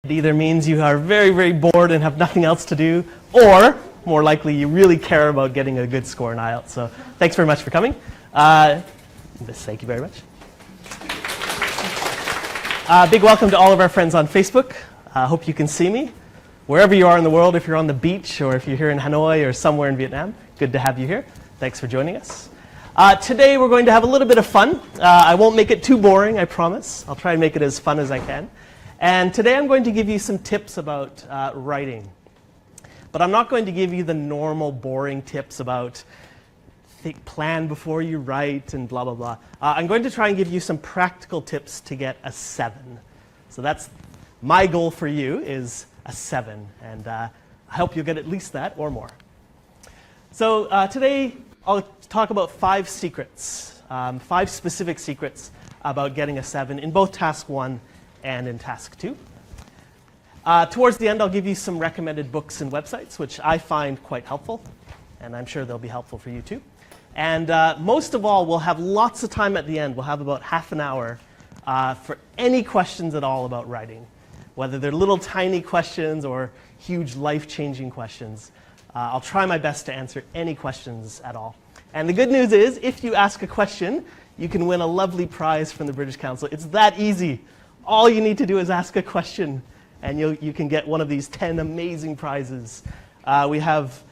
It either means you are very, very bored and have nothing else to do, or more likely you really care about getting a good score in IELTS. So thanks very much for coming. Thank you very much. Big welcome to all of our friends on Facebook. Hope you can see me. Wherever you are in the world, if you're on the beach or if you're here in Hanoi or somewhere in Vietnam, good to have you here. Thanks for joining us. Today we're going to have a little bit of fun. I won't make it too boring, I promise. I'll try and make it as fun as I can. And today I'm going to give you some tips about writing. But I'm not going to give you the normal boring tips about plan before you write and blah, blah, blah. I'm going to try and give you some practical tips to get a 7. So that's my goal for you, is a 7. And I hope you'll get at least that or more. So today I'll talk about 5 secrets, 5 specific secrets about getting a 7 in both Task 1 and in Task 2. Towards the end, I'll give you some recommended books and websites, which I find quite helpful, and I'm sure they'll be helpful for you too. And most of all, we'll have lots of time at the end. We'll have about half an hour for any questions at all about writing, whether they're little tiny questions or huge life-changing questions. I'll try my best to answer any questions at all. And the good news is, if you ask a question, you can win a lovely prize from the British Council. It's that easy. All you need to do is ask a question, and you can get one of these 10 amazing prizes. We have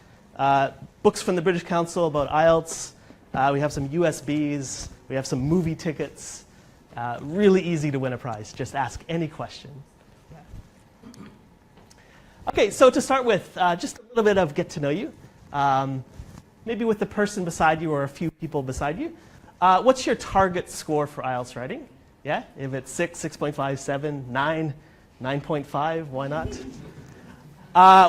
books from the British Council about IELTS. We have some USBs. We have some movie tickets. Really easy to win a prize. Just ask any question. Okay, so to start with, just a little bit of get to know you. Maybe with the person beside you or a few people beside you. What's your target score for IELTS writing? Yeah, if it's 6, 6.5, 7, 9, 9.5, why not?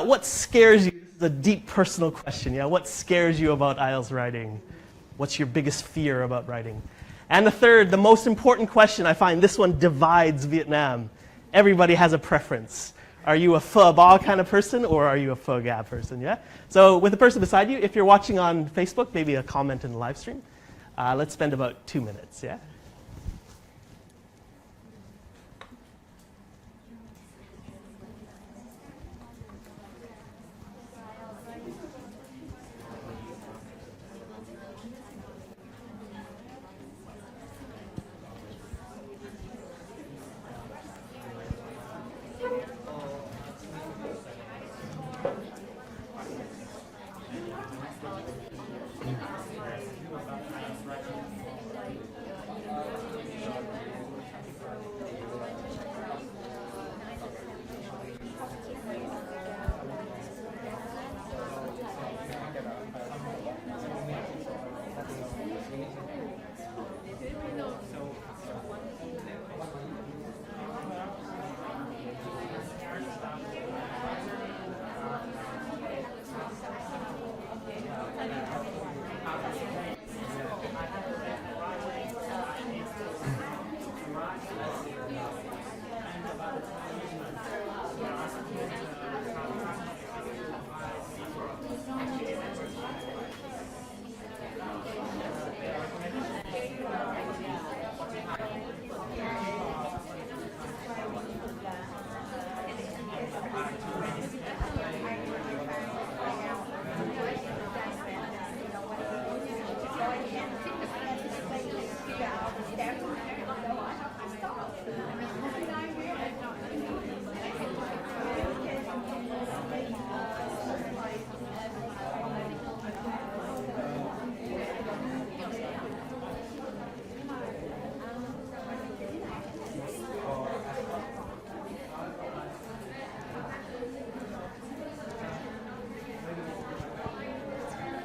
What scares you? This is a deep personal question. Yeah, what scares you about IELTS writing? What's your biggest fear about writing? And the third, the most important question, I find this one divides Vietnam. Everybody has a preference. Are you a pho ba kind of person, or are you a pho ga person? Yeah. So with the person beside you, if you're watching on Facebook, maybe a comment in the live stream. Let's spend about 2 minutes. Yeah.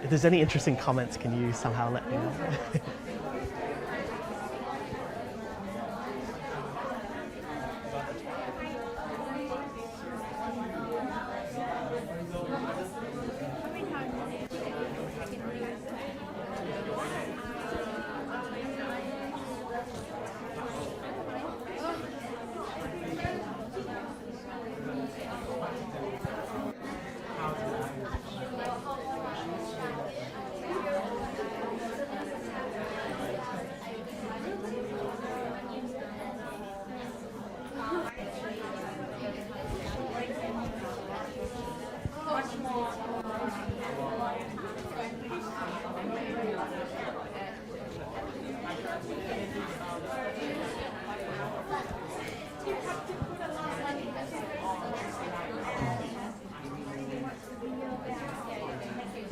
If there's any interesting comments, can you somehow let me know?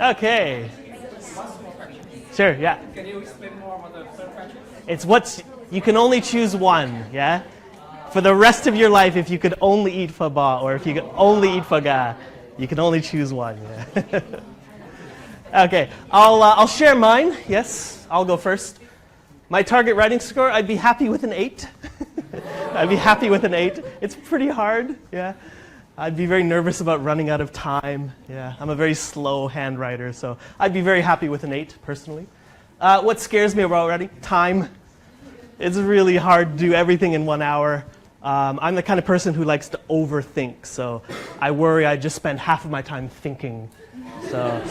Okay. Sure, yeah. Can you explain more about the third fraction? It's you can only choose one, yeah? For the rest of your life, if you could only eat pho ba, or if you could only eat pho ga, you can only choose one, yeah. Okay, I'll share mine, yes, I'll go first. My target writing score, I'd be happy with an 8. I'd be happy with an 8. It's pretty hard, yeah. I'd be very nervous about running out of time. Yeah, I'm a very slow hand writer, so I'd be very happy with an 8, personally. What scares me about writing? Time. It's really hard to do everything in 1 hour. I'm the kind of person who likes to overthink, so I worry I just spend half of my time thinking. So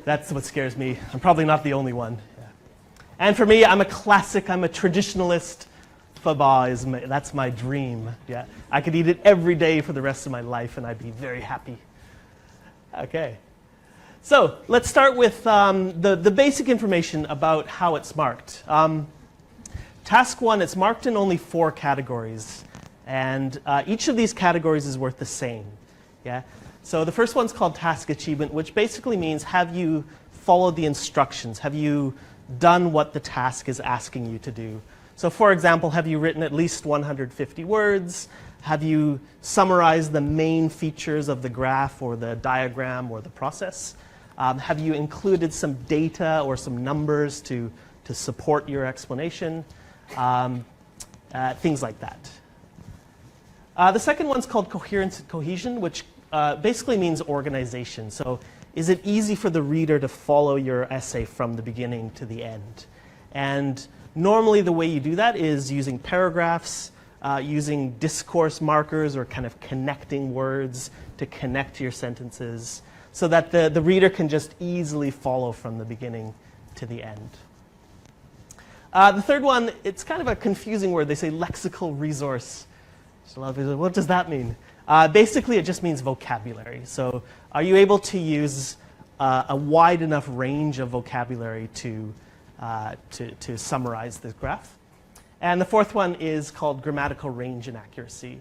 that's what scares me. I'm probably not the only one. Yeah. And for me, I'm a classic, I'm a traditionalist. Pho ba that's my dream. Yeah, I could eat it every day for the rest of my life, and I'd be very happy. Okay, so let's start with the basic information about how it's marked. Task 1, it's marked in only 4 categories, and each of these categories is worth the same. Yeah, so the first one's called task achievement, which basically means have you followed the instructions? Have you done what the task is asking you to do? So for example, have you written at least 150 words? Have you summarized the main features of the graph or the diagram or the process? Have you included some data or some numbers to support your explanation? Things like that. The second one's called coherence and cohesion, which basically means organization. So is it easy for the reader to follow your essay from the beginning to the end? And normally the way you do that is using paragraphs, using discourse markers or kind of connecting words to connect your sentences so that the reader can just easily follow from the beginning to the end. The third one, it's kind of a confusing word. They say lexical resource. So a lot of people say, what does that mean? Basically, it just means vocabulary. So are you able to use a wide enough range of vocabulary to summarize this graph? And the fourth one is called grammatical range and accuracy,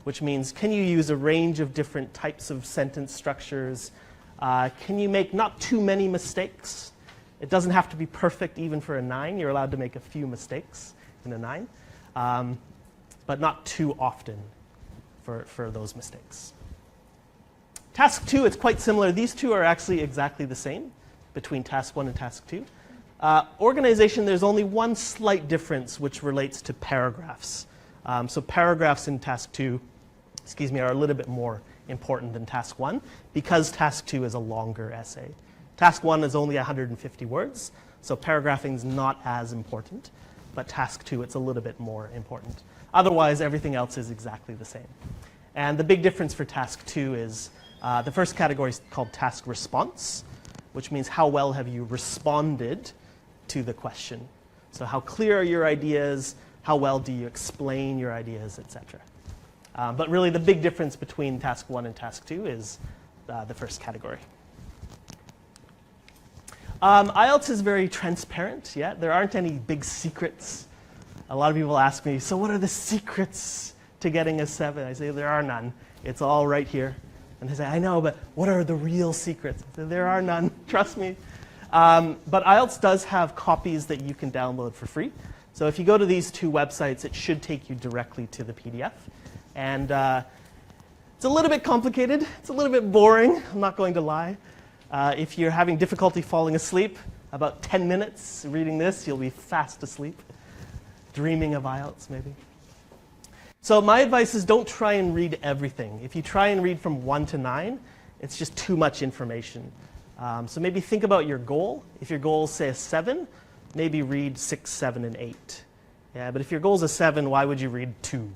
which means can you use a range of different types of sentence structures? Can you make not too many mistakes? It doesn't have to be perfect even for a 9. You're allowed to make a few mistakes in a 9, but not too often for those mistakes. Task 2, it's quite similar. These two are actually exactly the same between task 1 and task 2. Organization, there's only one slight difference which relates to paragraphs. So paragraphs in task 2, are a little bit more important than task 1 because task 2 is a longer essay. Task 1 is only 150 words, so paragraphing is not as important, but task 2, it's a little bit more important. Otherwise, everything else is exactly the same. And the big difference for task 2 is the first category is called task response, which means how well have you responded to the question. So how clear are your ideas? How well do you explain your ideas, etc. But really the big difference between task 1 and task 2 is the first category. IELTS is very transparent. Yeah, there aren't any big secrets. A lot of people ask me, so what are the secrets to getting a 7? I say there are none. It's all right here. And they say, I know, but what are the real secrets? I say, there are none. Trust me. But IELTS does have copies that you can download for free. So if you go to these 2 websites, it should take you directly to the PDF. And it's a little bit complicated. It's a little bit boring. I'm not going to lie. If you're having difficulty falling asleep, about 10 minutes reading this, you'll be fast asleep. Dreaming of IELTS, maybe. So my advice is don't try and read everything. If you try and read from 1 to 9, it's just too much information. So maybe think about your goal. If your goal is, say, a 7, maybe read 6, 7, and 8. Yeah, but if your goal is a 7, why would you read 2?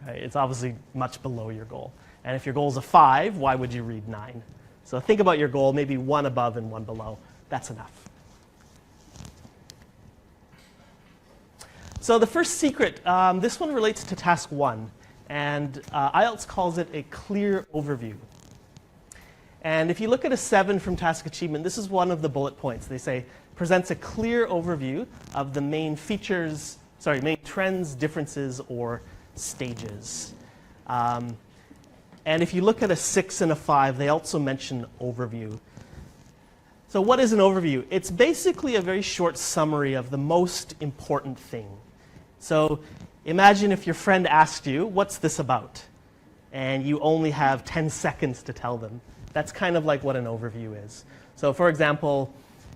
Right? It's obviously much below your goal. And if your goal is a 5, why would you read 9? So think about your goal, maybe 1 above and 1 below. That's enough. So the first secret, this one relates to task 1. And IELTS calls it a clear overview. And if you look at a 7 from task achievement, this is one of the bullet points. They say, presents a clear overview of the main features, main trends, differences, or stages. And if you look at a 6 and a 5, they also mention overview. So what is an overview? It's basically a very short summary of the most important thing. So imagine if your friend asked you, what's this about? And you only have 10 seconds to tell them. That's kind of like what an overview is. So for example,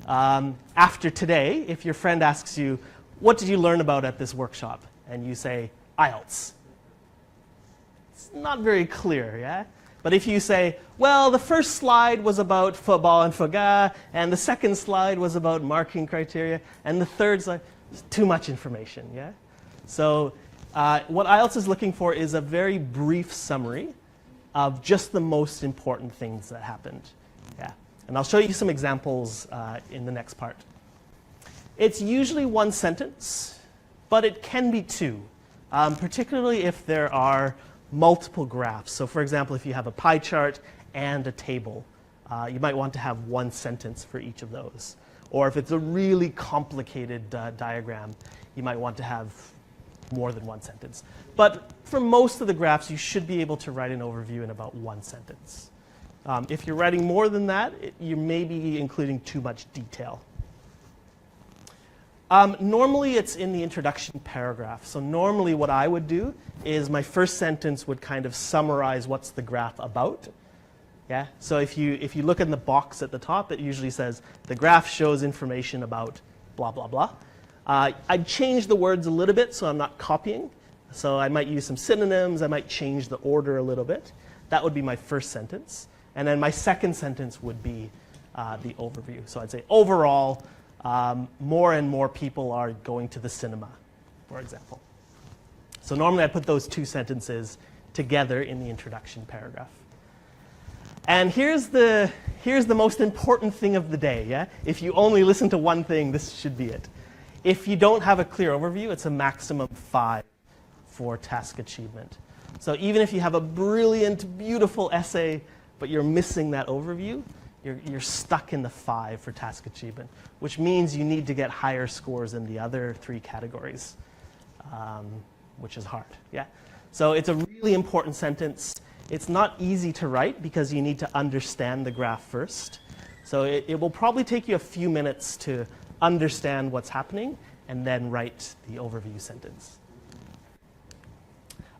after today, if your friend asks you, what did you learn about at this workshop? And you say, IELTS. It's not very clear, yeah? But if you say, well, the first slide was about football and foga, and the second slide was about marking criteria, and the third slide, too much information, yeah? So what IELTS is looking for is a very brief summary of just the most important things that happened, yeah? And I'll show you some examples in the next part. It's usually one sentence, but it can be two, particularly if there are multiple graphs. So for example, if you have a pie chart and a table, you might want to have one sentence for each of those. Or if it's a really complicated diagram, you might want to have more than one sentence. But for most of the graphs, you should be able to write an overview in about one sentence. If you're writing more than that, you may be including too much detail. Normally, it's in the introduction paragraph. So normally what I would do is my first sentence would kind of summarize what's the graph about. Yeah? So if you look in the box at the top, it usually says, the graph shows information about blah, blah, blah. I'd change the words a little bit so I'm not copying. So I might use some synonyms. I might change the order a little bit. That would be my first sentence. And then my second sentence would be the overview. So I'd say, overall, more and more people are going to the cinema, for example. So normally I put those two sentences together in the introduction paragraph. And here's the most important thing of the day, yeah? If you only listen to one thing, this should be it. If you don't have a clear overview, it's a maximum 5 for task achievement. So even if you have a brilliant, beautiful essay, but you're missing that overview, you're stuck in the 5 for task achievement, which means you need to get higher scores in the other 3 categories, which is hard, yeah? So it's a really important sentence. It's not easy to write because you need to understand the graph first. So it will probably take you a few minutes to understand what's happening and then write the overview sentence.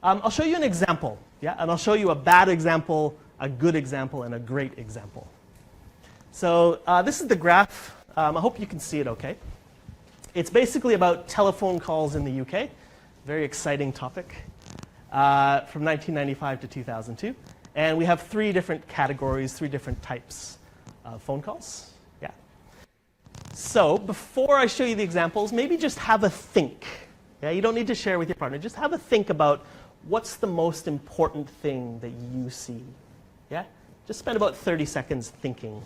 I'll show you an example, yeah? And I'll show you a bad example, a good example, and a great example. So this is the graph. I hope you can see it okay. It's basically about telephone calls in the UK. Very exciting topic from 1995 to 2002. And we have 3 different categories, 3 different types of phone calls. Yeah. So before I show you the examples, maybe just have a think. Yeah, you don't need to share with your partner. Just have a think about what's the most important thing that you see. Yeah? Just spend about 30 seconds thinking.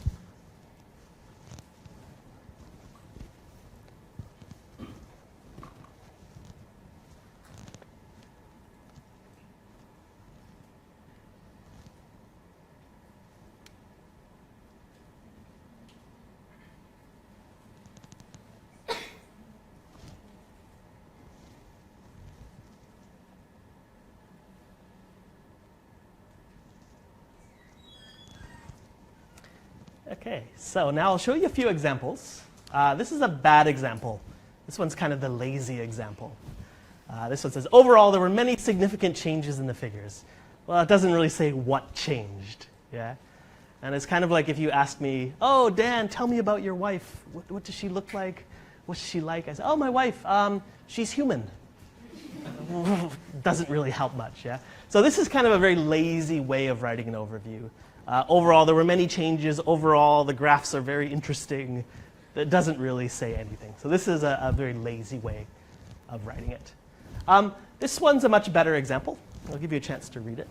Okay, so now I'll show you a few examples. This is a bad example. This one's kind of the lazy example. This one says, overall, there were many significant changes in the figures. Well, it doesn't really say what changed, yeah? And it's kind of like if you ask me, oh, Dan, tell me about your wife. What does she look like? What's she like? I say, oh, my wife, she's human. Doesn't really help much, yeah? So this is kind of a very lazy way of writing an overview. Overall, there were many changes. Overall, the graphs are very interesting. It doesn't really say anything. So this is a very lazy way of writing it. This one's a much better example. I'll give you a chance to read it.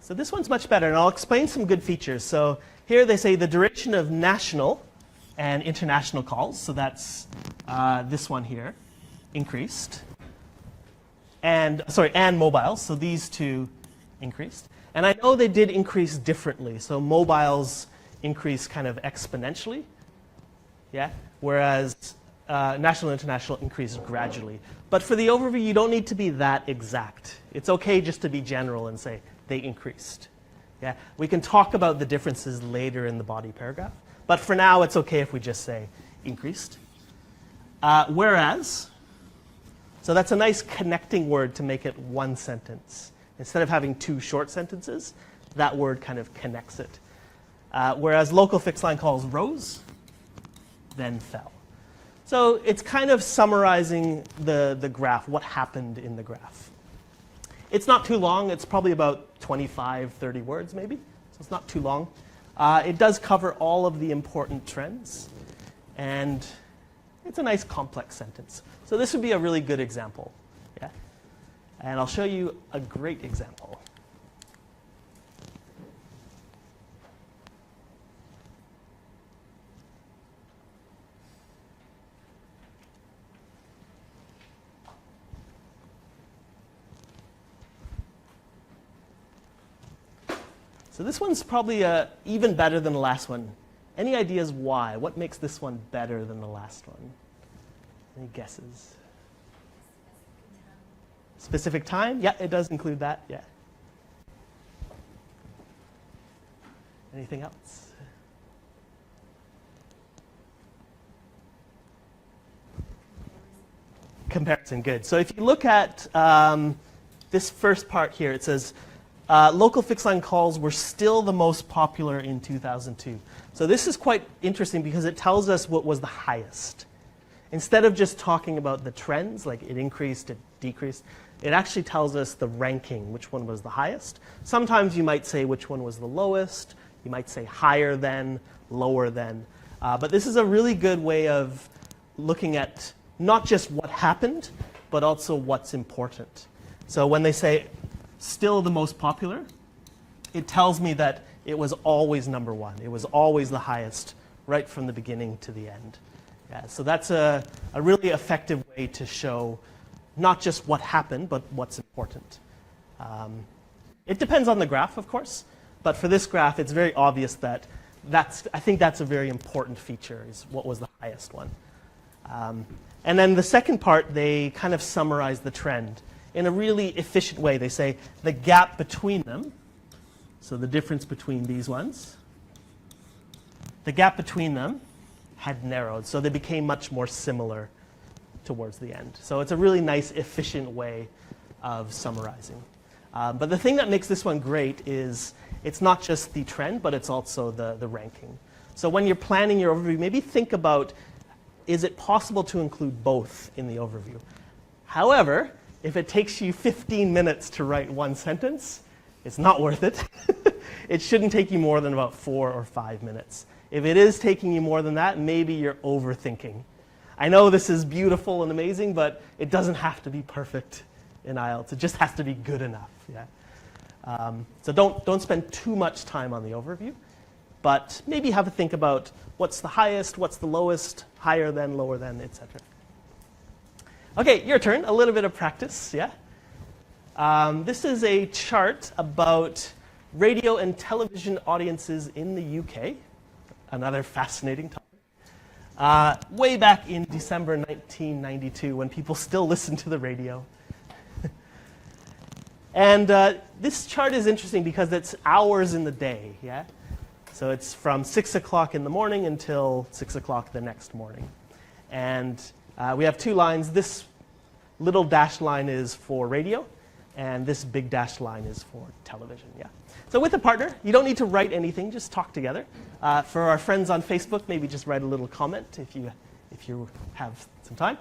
So this one's much better, and I'll explain some good features. So here they say the duration of national and international calls, so that's this one here, increased. And, and mobiles, so these two increased. And I know they did increase differently. So mobiles increase kind of exponentially, yeah? Whereas national and international increase gradually. But for the overview, you don't need to be that exact. It's okay just to be general and say they increased. Yeah? We can talk about the differences later in the body paragraph. But for now, it's okay if we just say increased. Whereas, so that's a nice connecting word to make it one sentence. Instead of having two short sentences, that word kind of connects it. Whereas local fixed line calls rose, then fell. So it's kind of summarizing the graph, what happened in the graph. It's not too long. It's probably about 25, 30 words maybe. So it's not too long. It does cover all of the important trends. And it's a nice complex sentence. So this would be a really good example. Yeah? And I'll show you a great example. So this one's probably even better than the last one. Any ideas why? What makes this one better than the last one? Any guesses? Specific time? Yeah, it does include that. Yeah. Anything else? Comparison, good. So if you look at this first part here, it says, local fixed line calls were still the most popular in 2002. So this is quite interesting because it tells us what was the highest. Instead of just talking about the trends, like it increased, it decreased, it actually tells us the ranking, which one was the highest. Sometimes you might say which one was the lowest. You might say higher than, lower than. But this is a really good way of looking at not just what happened, but also what's important. So when they say still the most popular, it tells me that it was always number one. It was always the highest, right from the beginning to the end. Yeah, so that's a really effective way to show not just what happened, but what's important. It depends on the graph, of course, but for this graph, it's very obvious that I think that's a very important feature, is what was the highest one. And then the second part, they kind of summarize the trend in a really efficient way. They say the gap between them, so the difference between these ones, the gap between them had narrowed, so they became much more similar towards the end. So it's a really nice, efficient way of summarizing. But the thing that makes this one great is it's not just the trend, but it's also the ranking. So when you're planning your overview, maybe think about, is it possible to include both in the overview? However, if it takes you 15 minutes to write one sentence, it's not worth it. It shouldn't take you more than about 4 or 5 minutes. If it is taking you more than that, maybe you're overthinking. I know this is beautiful and amazing, but it doesn't have to be perfect in IELTS. It just has to be good enough. Yeah. So don't spend too much time on the overview, but maybe have a think about what's the highest, what's the lowest, higher than, lower than, etc. Okay, your turn. A little bit of practice. Yeah. This is a chart about radio and television audiences in the UK. Another fascinating topic. Way back in December 1992, when people still listened to the radio. And this chart is interesting because it's hours in the day. Yeah. So it's from 6 o'clock in the morning until 6 o'clock the next morning. And we have two lines. This little dashed line is for radio, and this big dashed line is for television. Yeah. So with a partner, you don't need to write anything, just talk together. For our friends on Facebook, maybe just write a little comment if you have some time.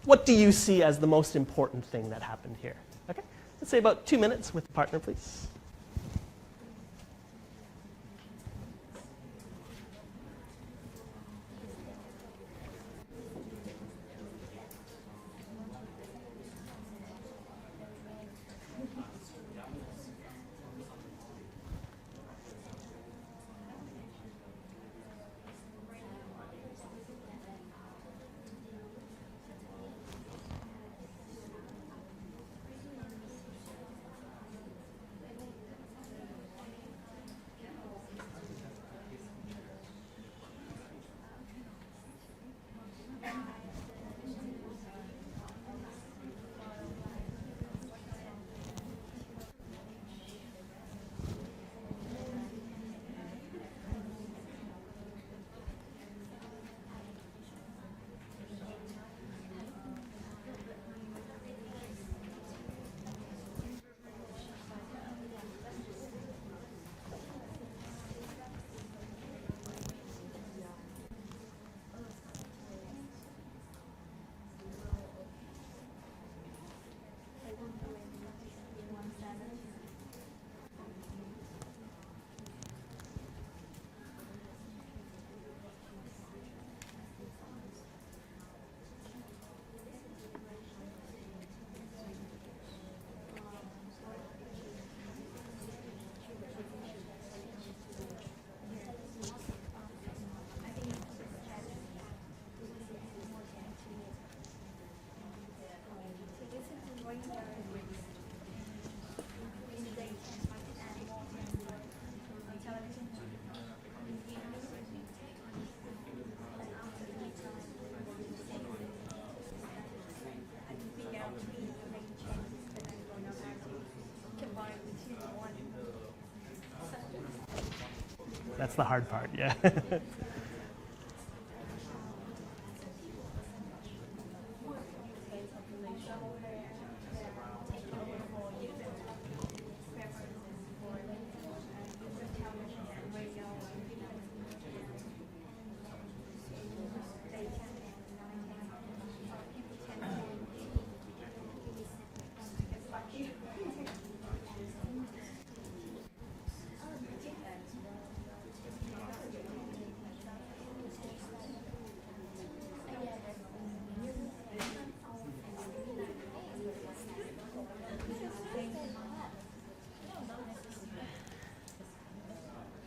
What do you see as the most important thing that happened here? Okay. Let's say about 2 minutes with a partner, please. That's the hard part, yeah.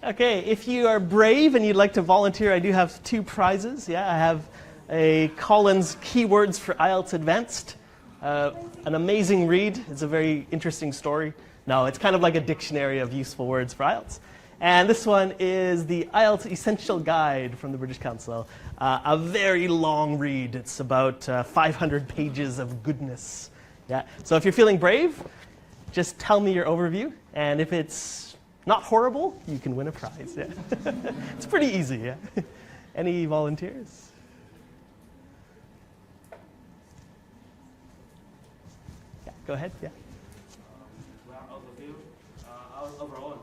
Okay, if you are brave and you'd like to volunteer, I do have 2 prizes. Yeah, I have a Collins Keywords for IELTS Advanced, an amazing read. It's a very interesting story. No, it's kind of like a dictionary of useful words for IELTS. And this one is the IELTS Essential Guide from the British Council. A very long read. It's about 500 pages of goodness. Yeah. So if you're feeling brave, just tell me your overview, and if it's not horrible, you can win a prize. Yeah. It's pretty easy. Yeah. Any volunteers? Yeah. Go ahead. Yeah. Well, overview. Overall,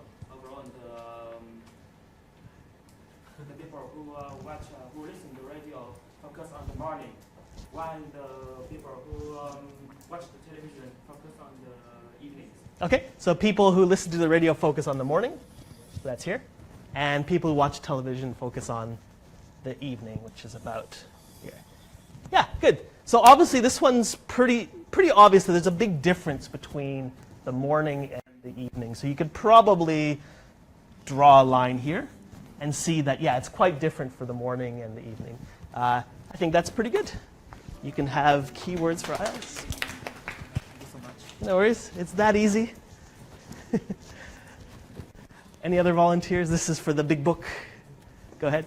the people who watch, who listen to radio focus on the morning, while the people who watch the television focus on the evenings. Okay, so people who listen to the radio focus on the morning, that's here, and people who watch television focus on the evening, which is about here. Yeah, good. So obviously this one's pretty obvious that there's a big difference between the morning and the evening. So you could probably draw a line here and see that, yeah, it's quite different for the morning and the evening. I think that's pretty good. You can have keywords for IELTS. No worries, it's that easy. Any other volunteers? This is for the big book. Go ahead.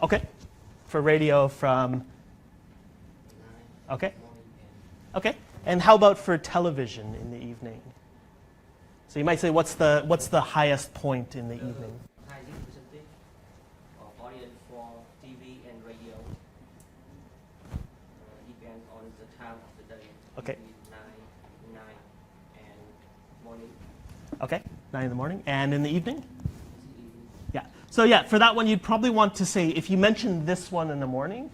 Okay, for radio from, okay. Okay, and how about for television in the evening? So you might say, what's the highest point in the evening? Audience for TV and radio depends on the time of the day. Okay. 9 and morning. Okay, 9 in the morning. And in the evening? Yeah. So yeah, for that one, you'd probably want to say, if you mentioned this one in the morning,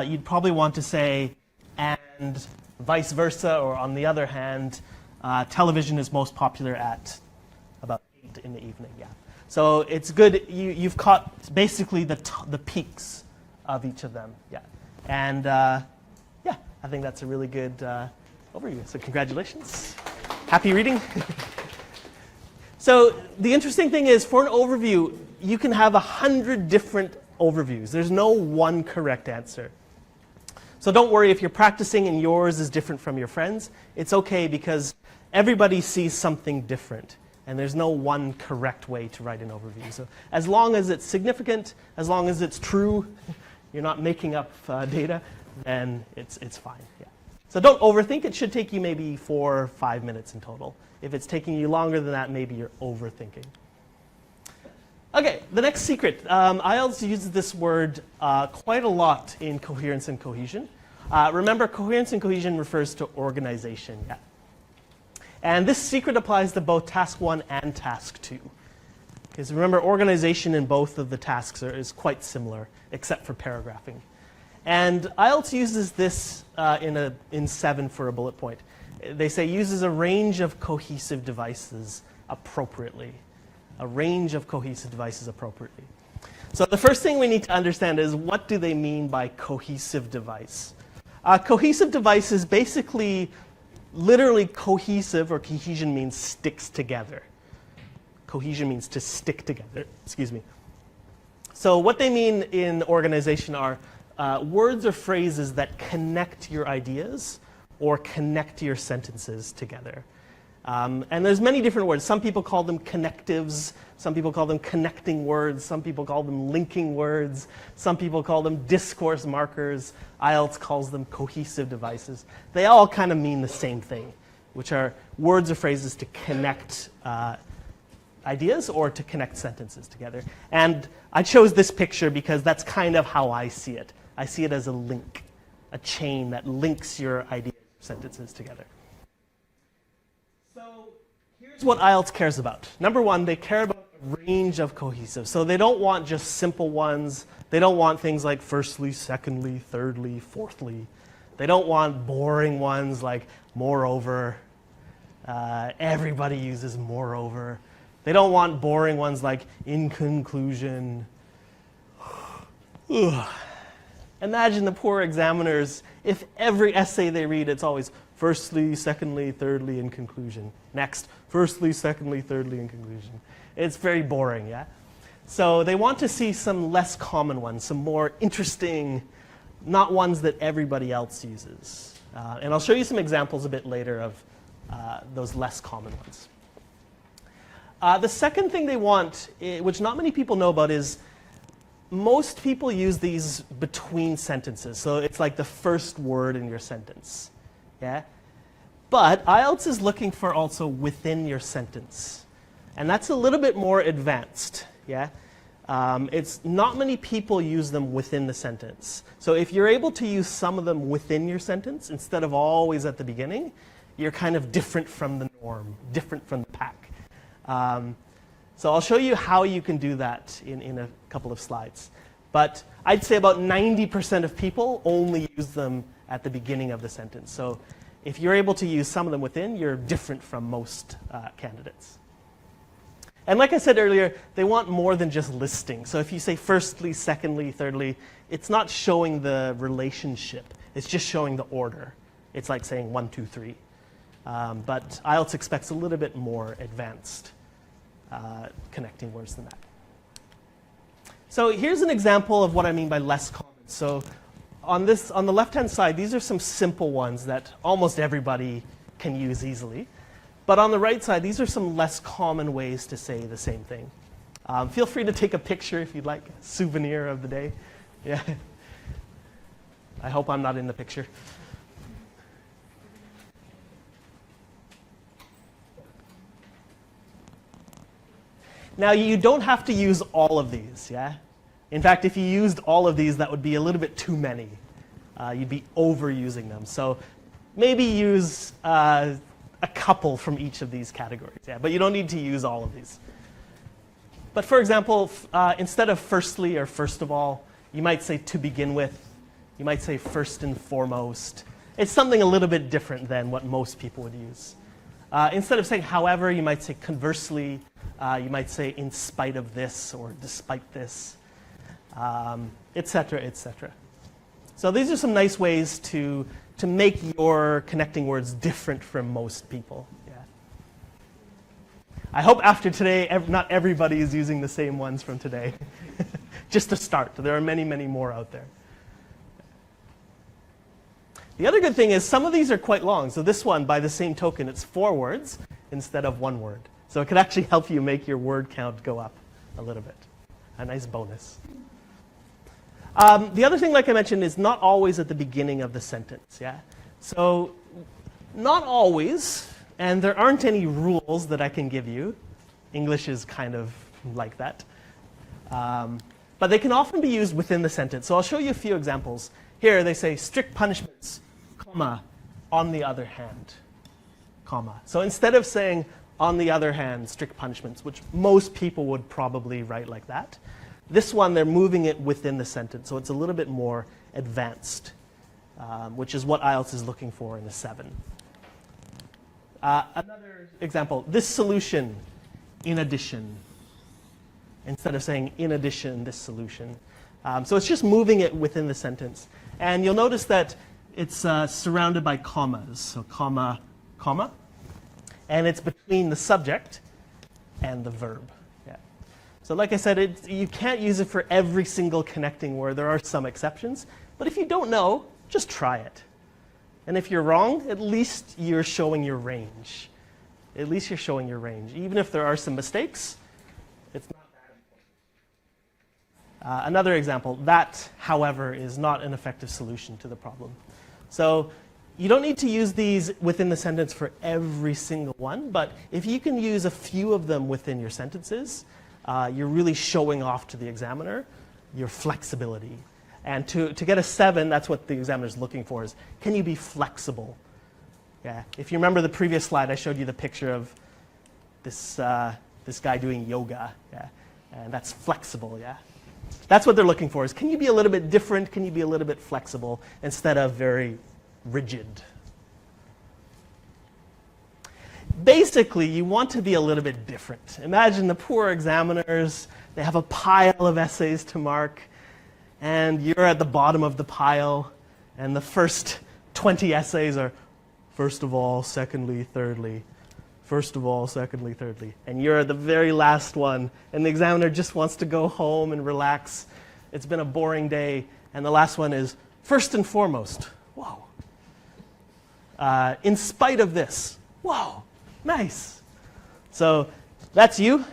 you'd probably want to say, and vice versa, or on the other hand, television is most popular at about 8 in the evening. Yeah. So it's good. You've caught basically the peaks of each of them. Yeah. And yeah, I think that's a really good overview. So congratulations. Happy reading. So the interesting thing is, for an overview, you can have 100 different overviews. There's no one correct answer. So don't worry if you're practicing and yours is different from your friends. It's okay, because everybody sees something different. And there's no one correct way to write an overview. So as long as it's significant, as long as it's true, you're not making up data, then it's fine. Yeah. So don't overthink. It should take you maybe 4 or 5 minutes in total. If it's taking you longer than that, maybe you're overthinking. Okay, the next secret. IELTS uses this word quite a lot in coherence and cohesion. Remember, coherence and cohesion refers to organization. Yeah. And this secret applies to both task 1 and task 2. Because remember, organization in both of the tasks is quite similar, except for paragraphing. And IELTS uses this in 7 for a bullet point. They say uses a range of cohesive devices appropriately. A range of cohesive devices appropriately. So the first thing we need to understand is, what do they mean by cohesive device? Cohesive device is basically literally cohesive, or cohesion means sticks together. Cohesion means to stick together. Excuse me. So what they mean in organization are words or phrases that connect your ideas or connect your sentences together. And there's many different words. Some people call them connectives. Some people call them connecting words. Some people call them linking words. Some people call them discourse markers. IELTS calls them cohesive devices. They all kind of mean the same thing, which are words or phrases to connect ideas or to connect sentences together. And I chose this picture because that's kind of how I see it. I see it as a link, a chain that links your ideas or sentences together. So here's what IELTS cares about. Number one, they care about a range of cohesive. So they don't want just simple ones. They don't want things like firstly, secondly, thirdly, fourthly. They don't want boring ones like moreover. Everybody uses moreover. They don't want boring ones like in conclusion. Imagine the poor examiners, if every essay they read, it's always firstly, secondly, thirdly, in conclusion. Next, firstly, secondly, thirdly, in conclusion. It's very boring, yeah? So they want to see some less common ones, some more interesting, not ones that everybody else uses. And I'll show you some examples a bit later of those less common ones. The second thing they want, which not many people know about, is most people use these between sentences. So it's like the first word in your sentence. Yeah? But IELTS is looking for also within your sentence. And that's a little bit more advanced. Yeah? It's not many people use them within the sentence. So if you're able to use some of them within your sentence instead of always at the beginning, you're kind of different from the norm, different from the pack. So I'll show you how you can do that in a couple of slides. But I'd say about 90% of people only use them at the beginning of the sentence. So if you're able to use some of them within, you're different from most candidates. And like I said earlier, they want more than just listing. So if you say firstly, secondly, thirdly, it's not showing the relationship. It's just showing the order. It's like saying 1, 2, 3. But IELTS expects a little bit more advanced connecting words than that. So here's an example of what I mean by less common. So on the left-hand side, these are some simple ones that almost everybody can use easily. But on the right side, these are some less common ways to say the same thing. Feel free to take a picture if you'd like, a souvenir of the day. Yeah. I hope I'm not in the picture. Now, you don't have to use all of these, yeah? In fact, if you used all of these, that would be a little bit too many. You'd be overusing them. So maybe use a couple from each of these categories, yeah? But you don't need to use all of these. But for example, instead of firstly or first of all, you might say to begin with. You might say first and foremost. It's something a little bit different than what most people would use. Instead of saying however, you might say conversely. You might say in spite of this or despite this, et cetera, et cetera. So these are some nice ways to make your connecting words different from most people. Yeah. I hope after today, not everybody is using the same ones from today. Just to start. There are many, many more out there. The other good thing is some of these are quite long. So this one, by the same token, it's 4 words instead of 1 word. So it could actually help you make your word count go up a little bit. A nice bonus. The other thing, like I mentioned, is not always at the beginning of the sentence. Yeah. So not always, and there aren't any rules that I can give you. English is kind of like that. But they can often be used within the sentence. So I'll show you a few examples. Here they say strict punishments, comma, on the other hand, comma. So instead of saying on the other hand, strict punishments, which most people would probably write like that. This one, they're moving it within the sentence, so it's a little bit more advanced, which is what IELTS is looking for in the 7. Another example, this solution, in addition, instead of saying in addition, this solution. So it's just moving it within the sentence. And you'll notice that it's surrounded by commas, so comma, comma. And it's between the subject and the verb. Yeah. So like I said, you can't use it for every single connecting word. There are some exceptions. But if you don't know, just try it. And if you're wrong, at least you're showing your range. At least you're showing your range. Even if there are some mistakes, it's not that important. Another example, that, however, is not an effective solution to the problem. So you don't need to use these within the sentence for every single one, but if you can use a few of them within your sentences, you're really showing off to the examiner your flexibility. And to get a 7, that's what the examiner is looking for, is can you be flexible? Yeah. If you remember the previous slide, I showed you the picture of this guy doing yoga. Yeah. And that's flexible. Yeah. That's what they're looking for, is can you be a little bit different? Can you be a little bit flexible instead of very rigid? Basically, you want to be a little bit different. Imagine the poor examiners, they have a pile of essays to mark, and you're at the bottom of the pile, and the first 20 essays are first of all, secondly, thirdly. First of all, secondly, thirdly. And you're the very last one, and the examiner just wants to go home and relax. It's been a boring day, and the last one is first and foremost. Whoa. In spite of this. Whoa, nice. So that's you.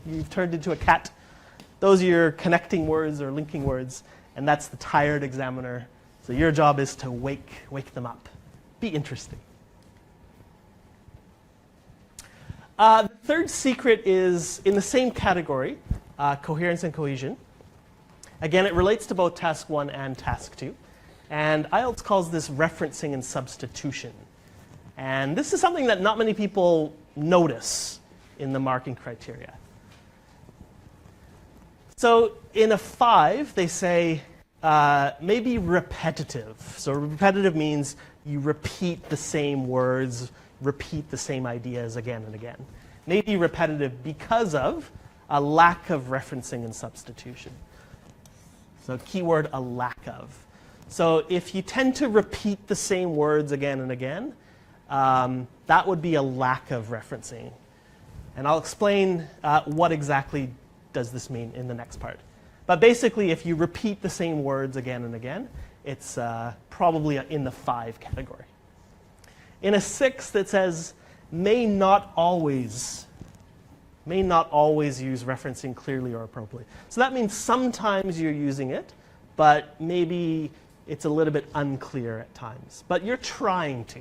You've turned into a cat. Those are your connecting words or linking words, and that's the tired examiner. So your job is to wake them up. Be interesting. The third secret is in the same category, coherence and cohesion. Again, it relates to both task 1 and task 2. And IELTS calls this referencing and substitution. And this is something that not many people notice in the marking criteria. So in a 5, they say maybe repetitive. So repetitive means you repeat the same words, repeat the same ideas again and again. Maybe repetitive because of a lack of referencing and substitution. So keyword, a lack of. So if you tend to repeat the same words again and again, that would be a lack of referencing. And I'll explain what exactly does this mean in the next part. But basically, if you repeat the same words again and again, it's probably in the 5 category. In a 6, that says may not always use referencing clearly or appropriately. So that means sometimes you're using it, but maybe it's a little bit unclear at times. But you're trying to.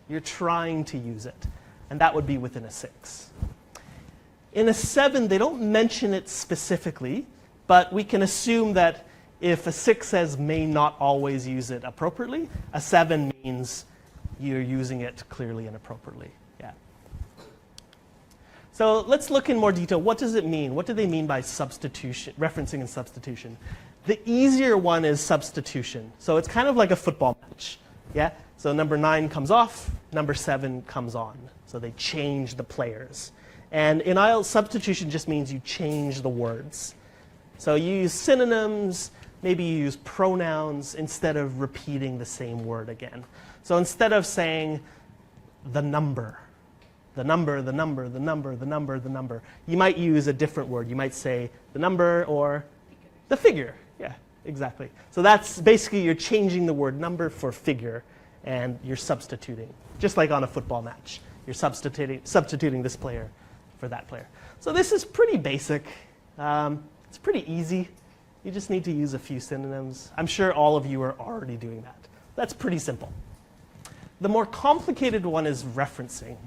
You're trying to use it. And that would be within a 6. In a 7, they don't mention it specifically, but we can assume that if a 6 says may not always use it appropriately, a 7 means you're using it clearly and appropriately. Yeah. So let's look in more detail. What does it mean? What do they mean by substitution, referencing and substitution? The easier one is substitution. So it's kind of like a football match. Yeah? So number 9 comes off, number 7 comes on. So they change the players. And in IELTS, substitution just means you change the words. So you use synonyms, maybe you use pronouns instead of repeating the same word again. So instead of saying the number, the number, the number, the number, the number, the number, you might use a different word. You might say the number or the figure. Yeah, exactly. So that's basically you're changing the word number for figure, and you're substituting, just like on a football match. You're substituting this player for that player. So this is pretty basic. It's pretty easy. You just need to use a few synonyms. I'm sure all of you are already doing that. That's pretty simple. The more complicated one is referencing.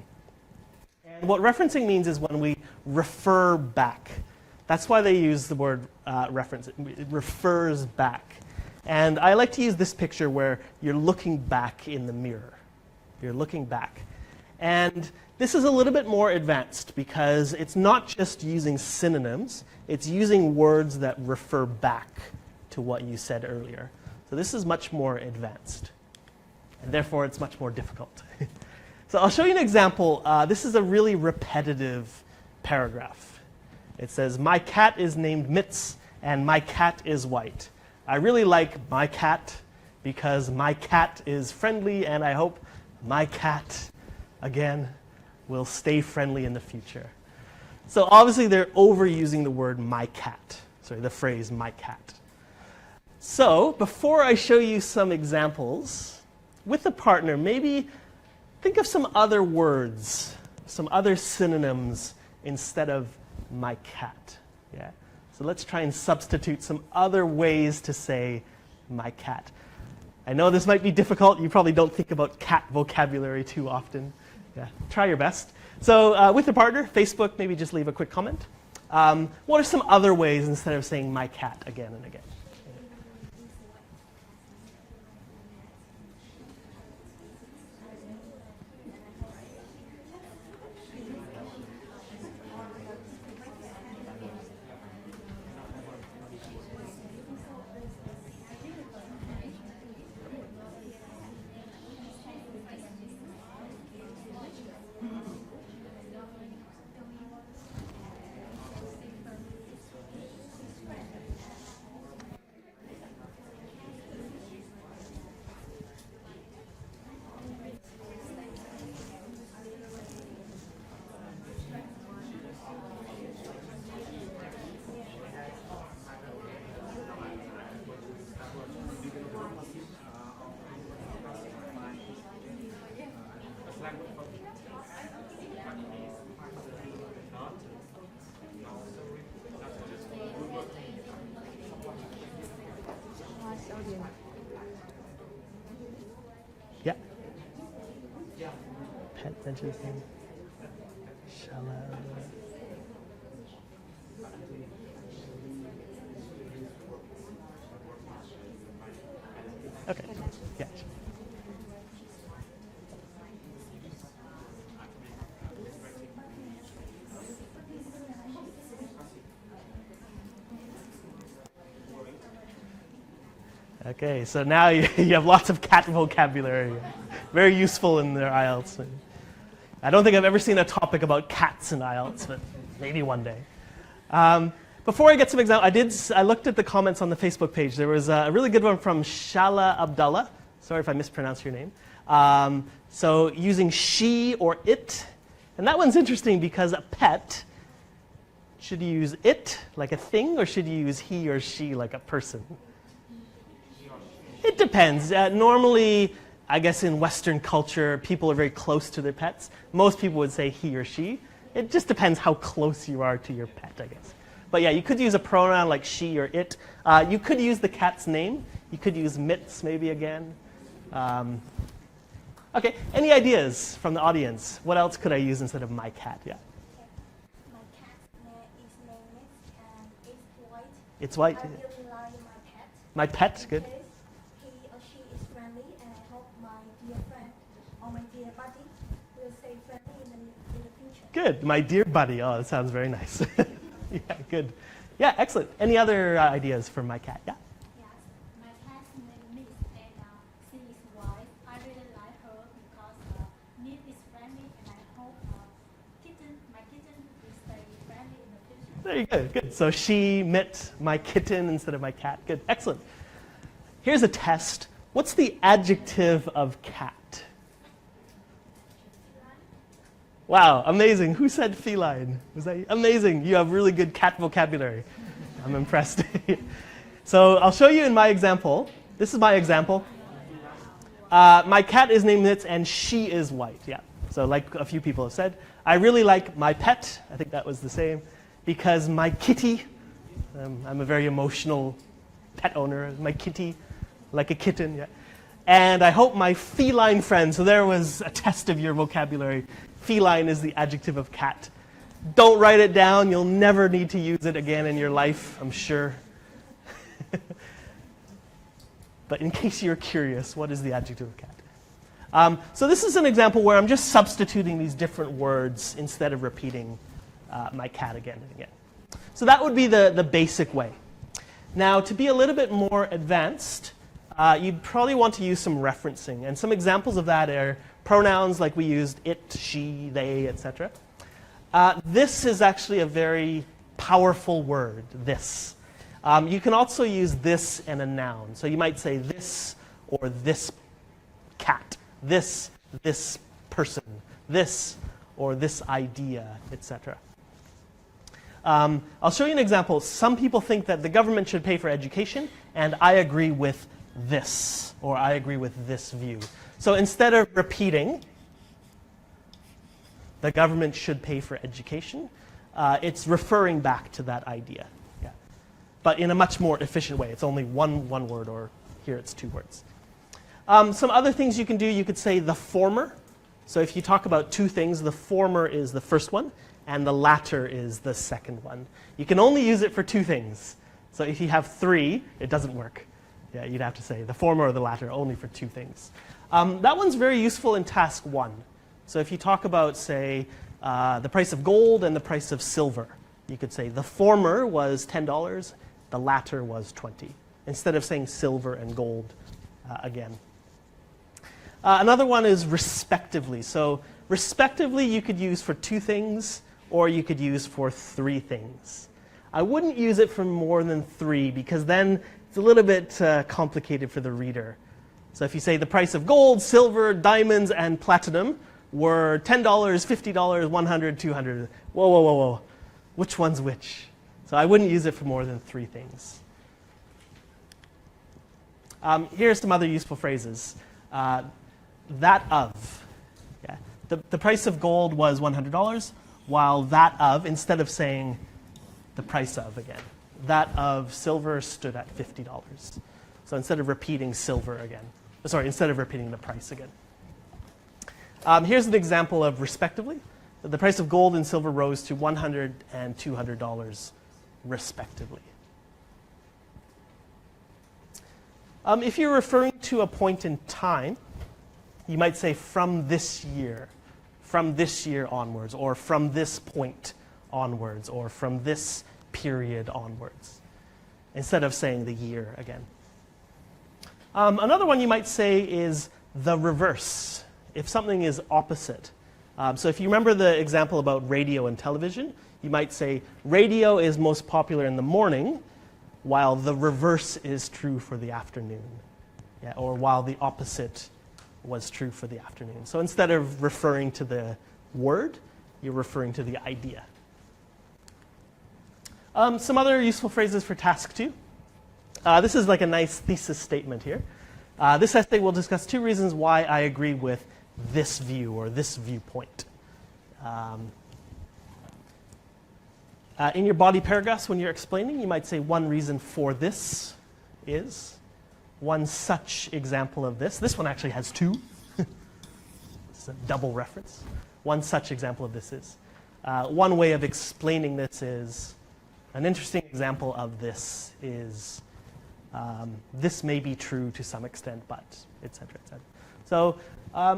And what referencing means is when we refer back. That's why they use the word reference. It refers back. And I like to use this picture where you're looking back in the mirror. You're looking back. And this is a little bit more advanced because it's not just using synonyms. It's using words that refer back to what you said earlier. So this is much more advanced. And therefore, it's much more difficult. So I'll show you an example. This is a really repetitive paragraph. It says, my cat is named Mitz, and my cat is white. I really like my cat because my cat is friendly, and I hope my cat, again, will stay friendly in the future. So obviously they're overusing the word my cat. Sorry, the phrase my cat. So before I show you some examples, with a partner, maybe think of some other words, some other synonyms instead of my cat. Yeah? So let's try and substitute some other ways to say my cat. I know this might be difficult. You probably don't think about cat vocabulary too often. Yeah, try your best. So with a partner, Facebook, maybe just leave a quick comment. What are some other ways instead of saying my cat again and again? Yeah. Pet mentions name. Shala. Okay. Yeah. Okay, so now you have lots of cat vocabulary. Very useful in their IELTS. I don't think I've ever seen a topic about cats in IELTS, but maybe one day. Before I get some examples, I looked at the comments on the Facebook page. There was a really good one from Shala Abdullah. Sorry if I mispronounced your name. So using she or it. And that one's interesting because a pet, should you use it like a thing, or should you use he or she like a person? It depends. Normally, I guess in Western culture, people are very close to their pets. Most people would say he or she. It just depends how close you are to your pet, I guess. But yeah, you could use a pronoun like she or it. You could use the cat's name. You could use Mitts maybe again. Okay, any ideas from the audience? What else could I use instead of my cat? Yeah. My cat's name is white. It's white. I really like my pet. My pet, good. Because he or she is friendly, and I hope my dear friend or my dear buddy will stay friendly in the future. Good. My dear buddy. Oh, that sounds very nice. Yeah, good. Yeah, excellent. Any other ideas for my cat? Yeah. Yes, my cat's name is Miss, and she is white. I really like her because Miss is friendly, and I hope my kitten will stay friendly in the future. There you go. Good. So she, Mitt, my kitten instead of my cat. Good. Excellent. Here's a test. What's the adjective of cat? Wow, amazing. Who said feline? Was that amazing? You have really good cat vocabulary. I'm impressed. So I'll show you in my example. This is my example. My cat is named Mitz and she is white. Yeah. So like a few people have said, I really like my pet. I think that was the same. Because my kitty, I'm a very emotional pet owner. My kitty, like a kitten. Yeah. And I hope my feline friend, so there was a test of your vocabulary. Feline is the adjective of cat. Don't write it down. You'll never need to use it again in your life, I'm sure. But in case you're curious, what is the adjective of cat? So this is an example where I'm just substituting these different words instead of repeating my cat again and again. So that would be the basic way. Now, to be a little bit more advanced, you'd probably want to use some referencing. And some examples of that are pronouns like we used it, she, they, etc. This is actually a very powerful word, this. You can also use this and a noun. So you might say this or this cat, this person, this or this idea, etc. I'll show you an example. Some people think that the government should pay for education, and I agree with this, or I agree with this view. So instead of repeating, the government should pay for education, it's referring back to that idea. Yeah. But in a much more efficient way. It's only one word, or here it's 2 words. Some other things you can do, you could say the former. So if you talk about 2 things, the former is the first one, and the latter is the second one. You can only use it for 2 things. So if you have 3, it doesn't work. Yeah, you'd have to say the former or the latter only for 2 things. That one's very useful in task 1. So if you talk about, say, the price of gold and the price of silver, you could say the former was $10, the latter was 20, instead of saying silver and gold again. Another one is respectively. So respectively you could use for 2 things, or you could use for 3 things. I wouldn't use it for more than 3, because then it's a little bit complicated for the reader. So if you say the price of gold, silver, diamonds, and platinum were $10, $50, $100, $200. Whoa, whoa, whoa, whoa. Which one's which? So I wouldn't use it for more than 3 things. Here's some other useful phrases. That of. Yeah. The price of gold was $100, while that of, instead of saying the price of again, that of silver stood at $50. So instead of repeating silver again, sorry, instead of repeating the price again. Here's an example of respectively. The price of gold and silver rose to $100 and $200 respectively. If you're referring to a point in time, you might say from this year onwards, or from this point onwards, or from this period onwards, instead of saying the year again. Another one you might say is the reverse, if something is opposite. So if you remember the example about radio and television, you might say radio is most popular in the morning, while the reverse is true for the afternoon. Yeah, or while the opposite was true for the afternoon. So instead of referring to the word, you're referring to the idea. Some other useful phrases for task 2. This is like a nice thesis statement here. This essay will discuss 2 reasons why I agree with this view or this viewpoint. In your body paragraphs, when you're explaining, you might say one reason for this is, one such example of this. This one actually has 2. It's a double reference. One such example of this is. One way of explaining this is, an interesting example of this is, this may be true to some extent, but, etc., etc. So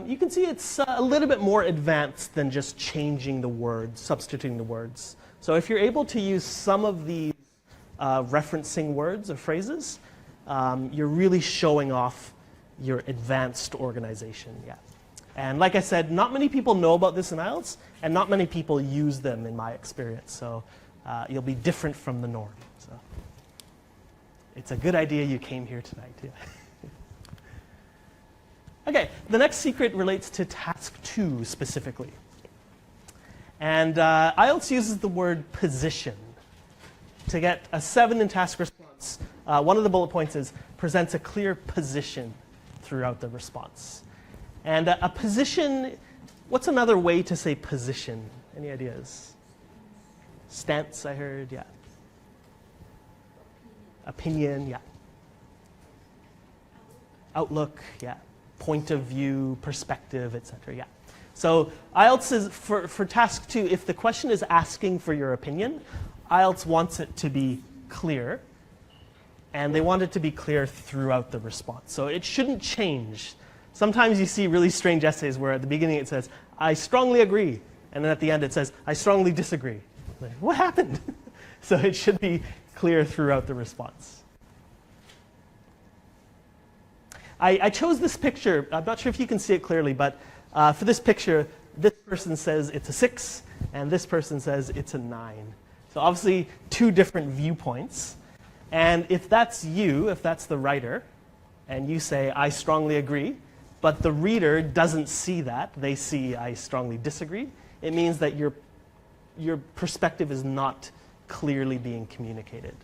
you can see it's a little bit more advanced than just changing the words, substituting the words. So if you're able to use some of these referencing words or phrases, you're really showing off your advanced organization. Yeah. And like I said, not many people know about this in IELTS, and not many people use them in my experience. So you'll be different from the norm. So it's a good idea you came here tonight. Yeah. Okay, the next secret relates to task 2 specifically. And IELTS uses the word position. To get a 7 in task response, one of the bullet points is presents a clear position throughout the response. And a position, what's another way to say position? Any ideas? Stance, I heard, yeah. Opinion, yeah. Outlook, yeah. Point of view, perspective, etc., yeah. So IELTS is, for task 2, if the question is asking for your opinion, IELTS wants it to be clear, and they want it to be clear throughout the response. So it shouldn't change. Sometimes you see really strange essays where at the beginning it says, I strongly agree, and then at the end it says, I strongly disagree. Like, what happened? So it should be clear throughout the response. I chose this picture. I'm not sure if you can see it clearly, but for this picture, this person says it's a 6, and this person says it's a 9. So obviously, 2 different viewpoints. And if that's you, if that's the writer, and you say, I strongly agree, but the reader doesn't see that, they see I strongly disagree, it means that your perspective is not clearly being communicated.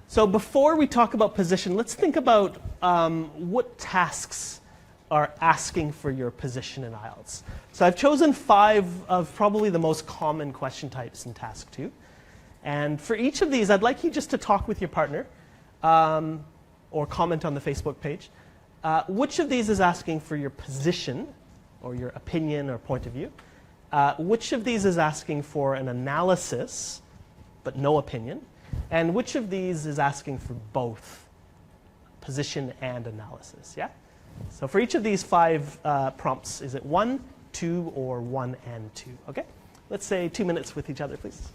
So before we talk about position, let's think about what tasks are asking for your position in IELTS. So I've chosen 5 of probably the most common question types in task 2. And for each of these, I'd like you just to talk with your partner or comment on the Facebook page. Which of these is asking for your position or your opinion or point of view? Which of these is asking for an analysis but no opinion? And which of these is asking for both position and analysis? Yeah? So for each of these 5 prompts, is it 1, 2, or 1 and 2? Okay? Let's say 2 minutes with each other, please.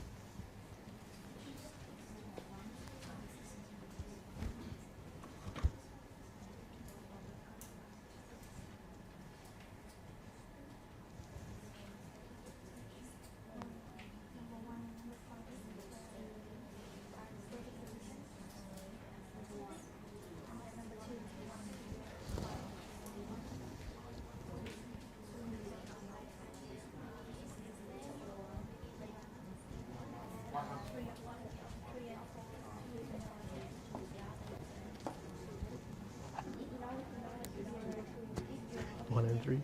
One and 3.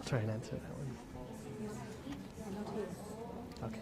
Try and answer that one. Okay.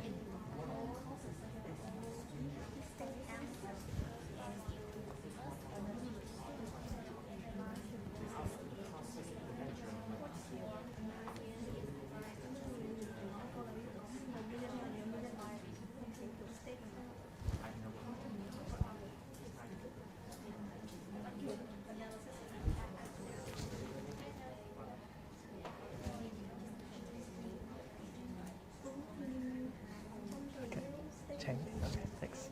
Chang. Okay, thanks.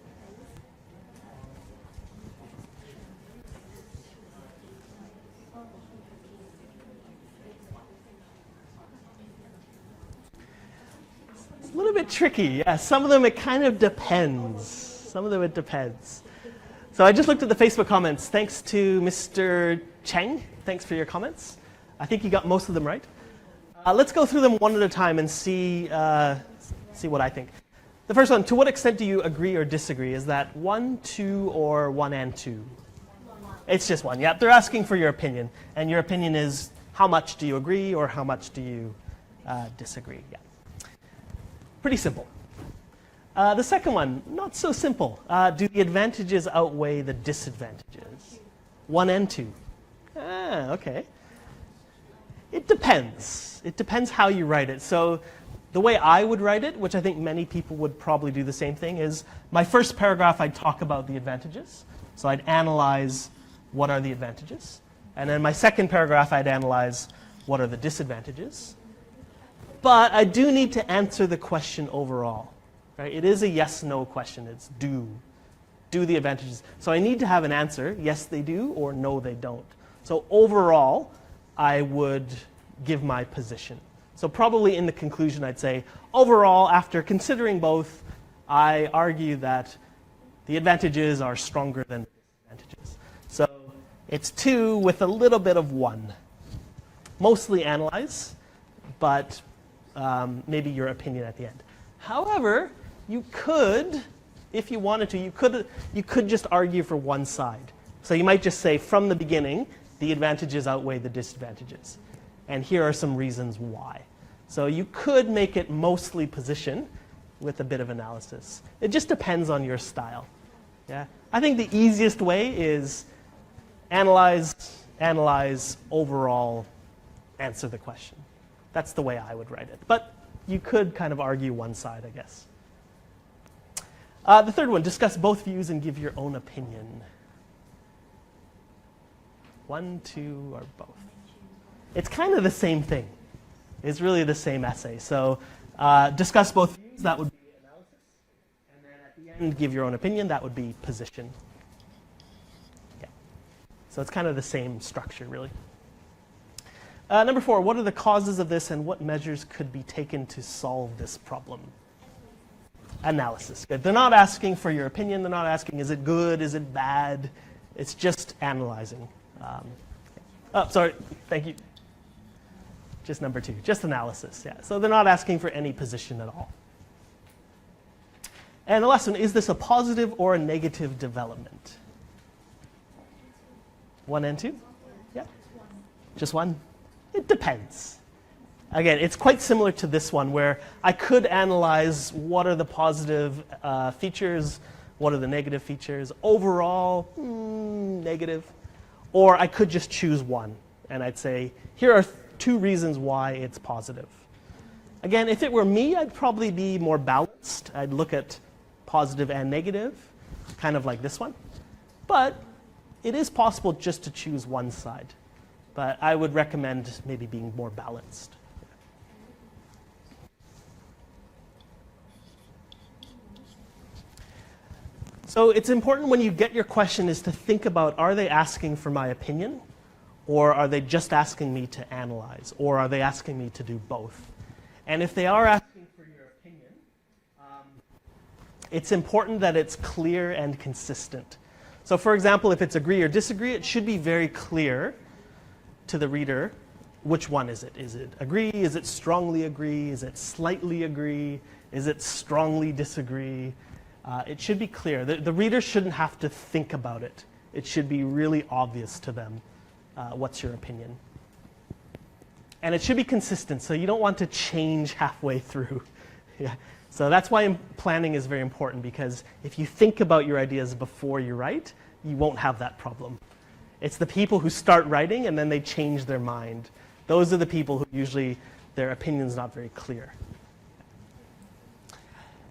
It's a little bit tricky. Yeah, some of them it kind of depends. Some of them it depends. So I just looked at the Facebook comments. Thanks to Mr. Chang. Thanks for your comments. I think you got most of them right. Let's go through them one at a time and see what I think. The first one, to what extent do you agree or disagree? Is that 1, 2, or 1 and 2? It's just 1. Yeah, they're asking for your opinion. And your opinion is how much do you agree or how much do you disagree? Yeah. Pretty simple. The second one, not so simple. Do the advantages outweigh the disadvantages? 1 and 2. Okay. It depends. It depends how you write it. So the way I would write it, which I think many people would probably do the same thing, is my first paragraph I'd talk about the advantages. So I'd analyze what are the advantages. And then my second paragraph I'd analyze what are the disadvantages. But I do need to answer the question overall. Right? It is a yes-no question. It's do. Do the advantages. So I need to have an answer, yes they do, or no they don't. So overall, I would give my position. So probably in the conclusion I'd say, overall, after considering both, I argue that the advantages are stronger than the disadvantages. So it's 2 with a little bit of 1. Mostly analyze, but maybe your opinion at the end. However, you could, if you wanted to, you could just argue for one side. So you might just say from the beginning, the advantages outweigh the disadvantages. And here are some reasons why. So you could make it mostly position with a bit of analysis. It just depends on your style. Yeah? I think the easiest way is analyze, overall, answer the question. That's the way I would write it. But you could kind of argue one side, I guess. The third one, discuss both views and give your own opinion. 1, 2, or both. It's kind of the same thing. It's really the same essay. So discuss both views, that would be analysis. And then at the end, give your own opinion, that would be position. Yeah. So it's kind of the same structure, really. Number 4, what are the causes of this and what measures could be taken to solve this problem? Analysis. Good. They're not asking for your opinion. They're not asking, is it good, is it bad? It's just analyzing. Oh, sorry. Thank you. Just number 2, just analysis, yeah. So they're not asking for any position at all. And the last one, is this a positive or a negative development? 1 and 2? Yeah. Just 1? It depends. Again, it's quite similar to this one where I could analyze what are the positive features, what are the negative features. Overall, negative. Or I could just choose one and I'd say, here are 2 reasons why it's positive. Again, if it were me, I'd probably be more balanced. I'd look at positive and negative, kind of like this one. But it is possible just to choose one side. But I would recommend maybe being more balanced. So it's important when you get your question is to think about, are they asking for my opinion? Or are they just asking me to analyze? Or are they asking me to do both? And if they are asking for your opinion, it's important that it's clear and consistent. So for example, if it's agree or disagree, it should be very clear to the reader which one is it. Is it agree? Is it strongly agree? Is it slightly agree? Is it strongly disagree? It should be clear. The reader shouldn't have to think about it. It should be really obvious to them what's your opinion. And it should be consistent, so you don't want to change halfway through. Yeah. So that's why planning is very important, because if you think about your ideas before you write, you won't have that problem. It's the people who start writing and then they change their mind. Those are the people who usually their opinion's not very clear.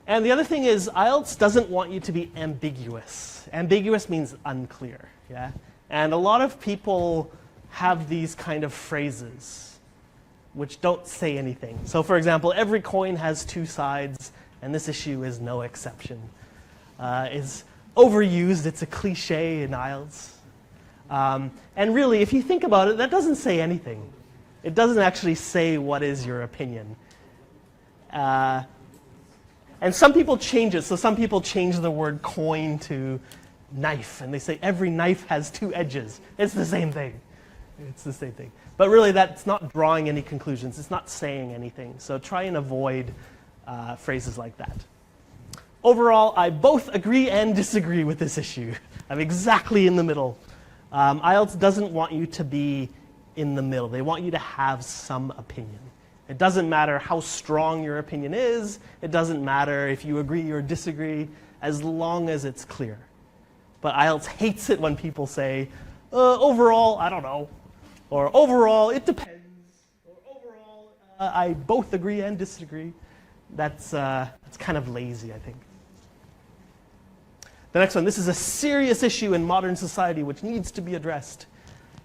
And the other thing is, IELTS doesn't want you to be ambiguous. Ambiguous means unclear, yeah? And a lot of people have these kind of phrases which don't say anything. So for example, every coin has 2 sides, and this issue is no exception. It's overused, it's a cliche in IELTS. And really, if you think about it, that doesn't say anything. It doesn't actually say what is your opinion. And some people change it. So some people change the word coin to knife, and they say every knife has 2 edges. It's the same thing. It's the same thing. But really, that's not drawing any conclusions. It's not saying anything. So try and avoid phrases like that. Overall, I both agree and disagree with this issue. I'm exactly in the middle. IELTS doesn't want you to be in the middle. They want you to have some opinion. It doesn't matter how strong your opinion is. It doesn't matter if you agree or disagree, as long as it's clear. But IELTS hates it when people say, overall, I don't know. Or overall, it depends. Or overall, I both agree and disagree. That's kind of lazy, I think. The next one, this is a serious issue in modern society which needs to be addressed.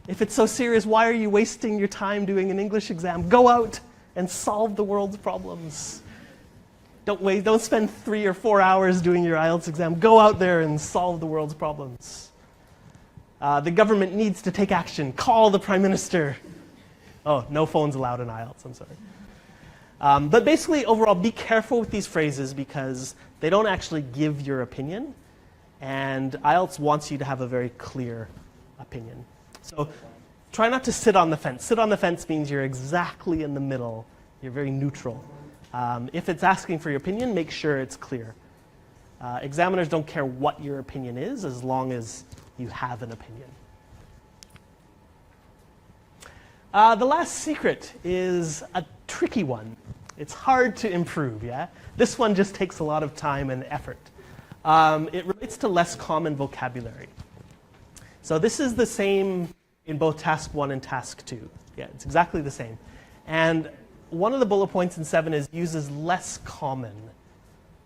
If it's so serious, why are you wasting your time doing an English exam? Go out and solve the world's problems. Don't spend 3 or 4 hours doing your IELTS exam. Go out there and solve the world's problems. The government needs to take action. Call the Prime Minister. Oh, no phones allowed in IELTS, I'm sorry. But basically, overall, be careful with these phrases because they don't actually give your opinion. And IELTS wants you to have a very clear opinion. So try not to sit on the fence. Sit on the fence means you're exactly in the middle. You're very neutral. If it's asking for your opinion, make sure it's clear. Examiners don't care what your opinion is as long as you have an opinion. The last secret is a tricky one. It's hard to improve, yeah? This one just takes a lot of time and effort. It relates to less common vocabulary. So this is the same in both task 1 and task 2. Yeah, it's exactly the same. And one of the bullet points in 7 is uses less common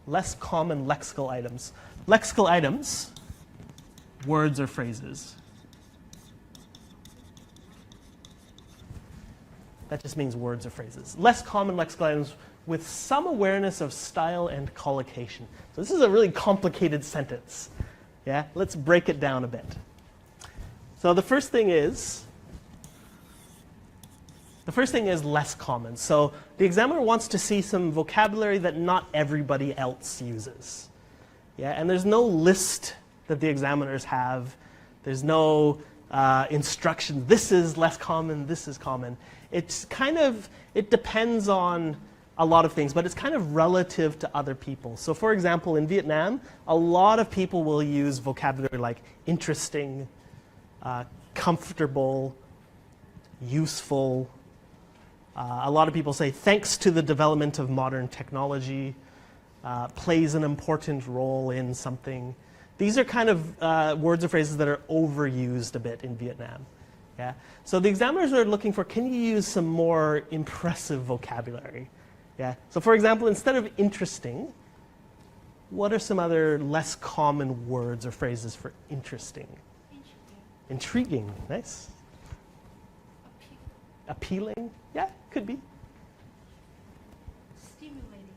lexical items. Lexical items, words or phrases. That just means words or phrases. Less common lexical items with some awareness of style and collocation. So this is a really complicated sentence. Yeah, let's break it down a bit. So the first thing is less common. So the examiner wants to see some vocabulary that not everybody else uses. Yeah, and there's no list that the examiners have. There's no instruction. This is less common. This is common. It's kind of, it depends on a lot of things, but it's kind of relative to other people. So for example, in Vietnam, a lot of people will use vocabulary like interesting, comfortable, useful. A lot of people say thanks to the development of modern technology, plays an important role in something. These are kind of words or phrases that are overused a bit in Vietnam. Yeah? So the examiners are looking for, can you use some more impressive vocabulary? Yeah? So for example, instead of interesting, what are some other less common words or phrases for interesting? Intriguing, nice. Appealing, yeah, could be.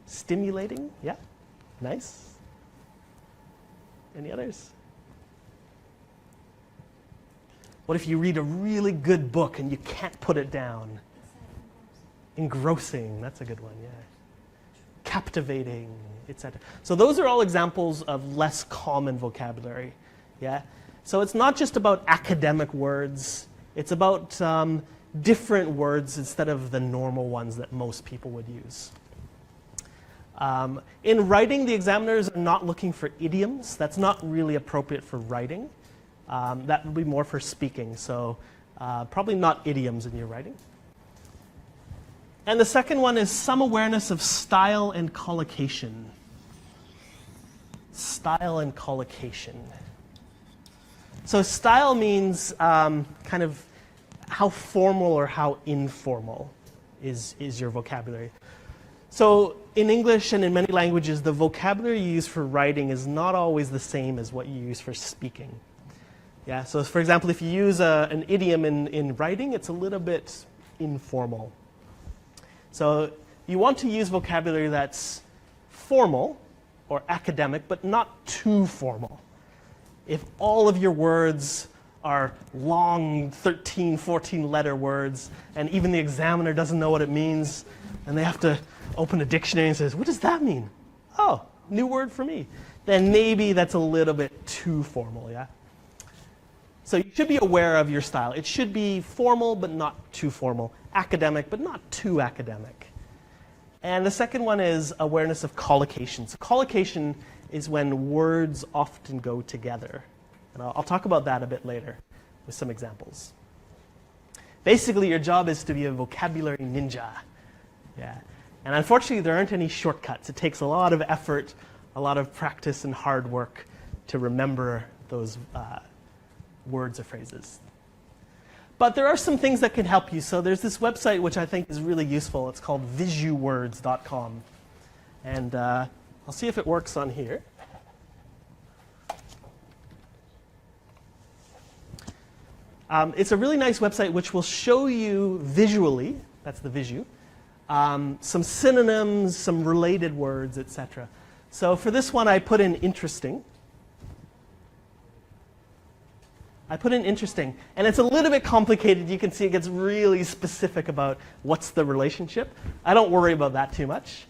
Stimulating, yeah, nice. Any others? What if you read a really good book and you can't put it down? Engrossing, that's a good one, yeah. Captivating, etc. So those are all examples of less common vocabulary, yeah? So it's not just about academic words, it's about different words instead of the normal ones that most people would use. In writing, the examiners are not looking for idioms. That's not really appropriate for writing. That would be more for speaking, so probably not idioms in your writing. And the second one is some awareness of style and collocation. Style and collocation. So style means kind of how formal or how informal is your vocabulary. So in English and in many languages, the vocabulary you use for writing is not always the same as what you use for speaking. Yeah, so for example, if you use an idiom in writing, it's a little bit informal. So you want to use vocabulary that's formal or academic, but not too formal. If all of your words are long 13, 14 letter words, and even the examiner doesn't know what it means, and they have to open a dictionary and says, what does that mean? Oh, new word for me. Then maybe that's a little bit too formal, yeah? So you should be aware of your style. It should be formal, but not too formal. Academic, but not too academic. And the second one is awareness of collocation. So collocation is when words often go together. And I'll talk about that a bit later with some examples. Basically, your job is to be a vocabulary ninja. Yeah. And unfortunately, there aren't any shortcuts. It takes a lot of effort, a lot of practice and hard work to remember those words or phrases. But there are some things that can help you. So there's this website which I think is really useful. It's called visuwords.com. And I'll see if it works on here. It's a really nice website which will show you visually, that's the visu, some synonyms, some related words, etc. So for this one, I put in interesting. And it's a little bit complicated. You can see it gets really specific about what's the relationship. I don't worry about that too much.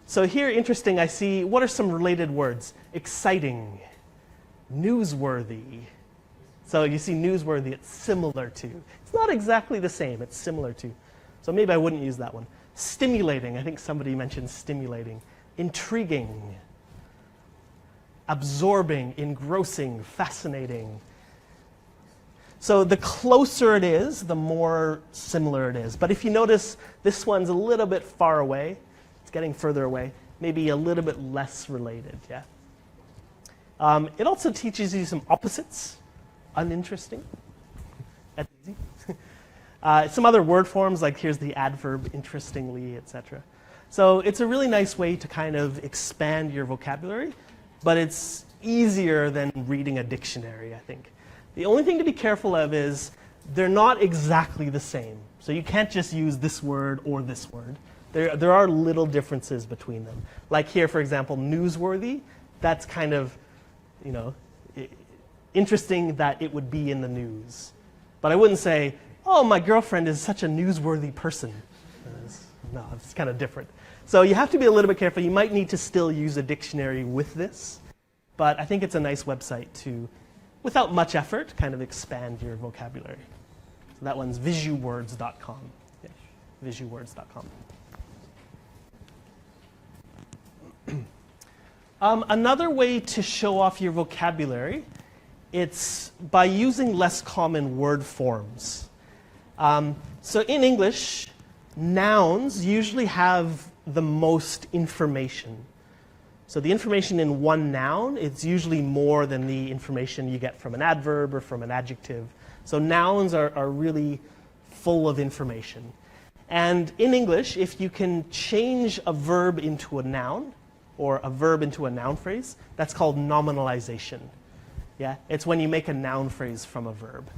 So here, interesting, I see, what are some related words? Exciting, newsworthy. So you see newsworthy, it's similar to. It's not exactly the same, it's similar to. So maybe I wouldn't use that one. Stimulating, I think somebody mentioned stimulating. Intriguing, absorbing, engrossing, fascinating. So the closer it is, the more similar it is. But if you notice, this one's a little bit far away. It's getting further away. Maybe a little bit less related, yeah? It also teaches you some opposites. Uninteresting. That's easy. Some other word forms, like here's the adverb, interestingly, etc. So it's a really nice way to kind of expand your vocabulary, but it's easier than reading a dictionary, I think. The only thing to be careful of is they're not exactly the same. So you can't just use this word or this word. There are little differences between them. Like here, for example, newsworthy, that's kind of, you know, interesting that it would be in the news. But I wouldn't say, oh, my girlfriend is such a newsworthy person. No, it's kind of different. So you have to be a little bit careful. You might need to still use a dictionary with this. But I think it's a nice website to, without much effort, kind of expand your vocabulary. So So that one's visuwords.com. Yeah, visuwords.com. Another way to show off your vocabulary, it's by using less common word forms. So in English, nouns usually have the most information. So the information in one noun, it's usually more than the information you get from an adverb or from an adjective. So nouns are really full of information. And in English, if you can change a verb into a noun, or a verb into a noun phrase, that's called nominalization. Yeah? It's when you make a noun phrase from a verb.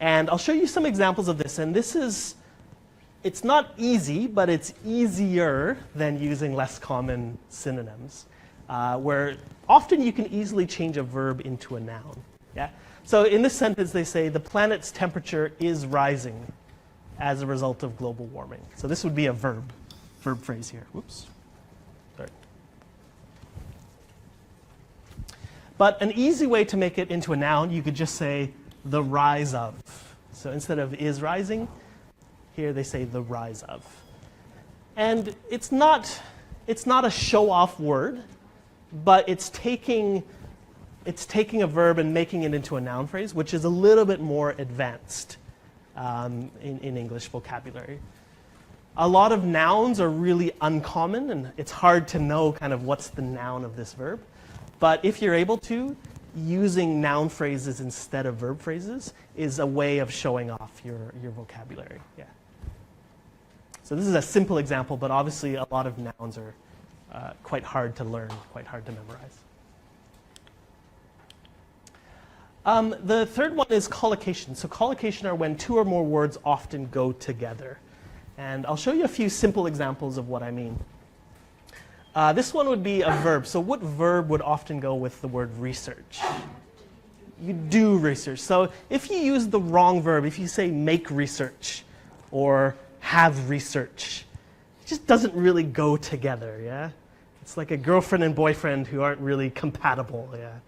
And I'll show you some examples of this. And this is, it's not easy, but it's easier than using less common synonyms, where often you can easily change a verb into a noun. Yeah? So in this sentence, they say, the planet's temperature is rising as a result of global warming. So this would be a verb phrase here. Whoops. Sorry. But an easy way to make it into a noun, you could just say the rise of. So instead of is rising, here they say the rise of. And it's not a show-off word, but it's taking a verb and making it into a noun phrase, which is a little bit more advanced in English vocabulary. A lot of nouns are really uncommon, and it's hard to know kind of what's the noun of this verb. But if you're able to, using noun phrases instead of verb phrases is a way of showing off your vocabulary. Yeah. So this is a simple example, but obviously a lot of nouns are quite hard to learn, quite hard to memorize. The third one is collocation. So collocation are when two or more words often go together. And I'll show you a few simple examples of what I mean. This one would be a verb. So what verb would often go with the word research? You do research. So if you use the wrong verb, if you say make research or have research, it just doesn't really go together, yeah? It's like a girlfriend and boyfriend who aren't really compatible, yeah?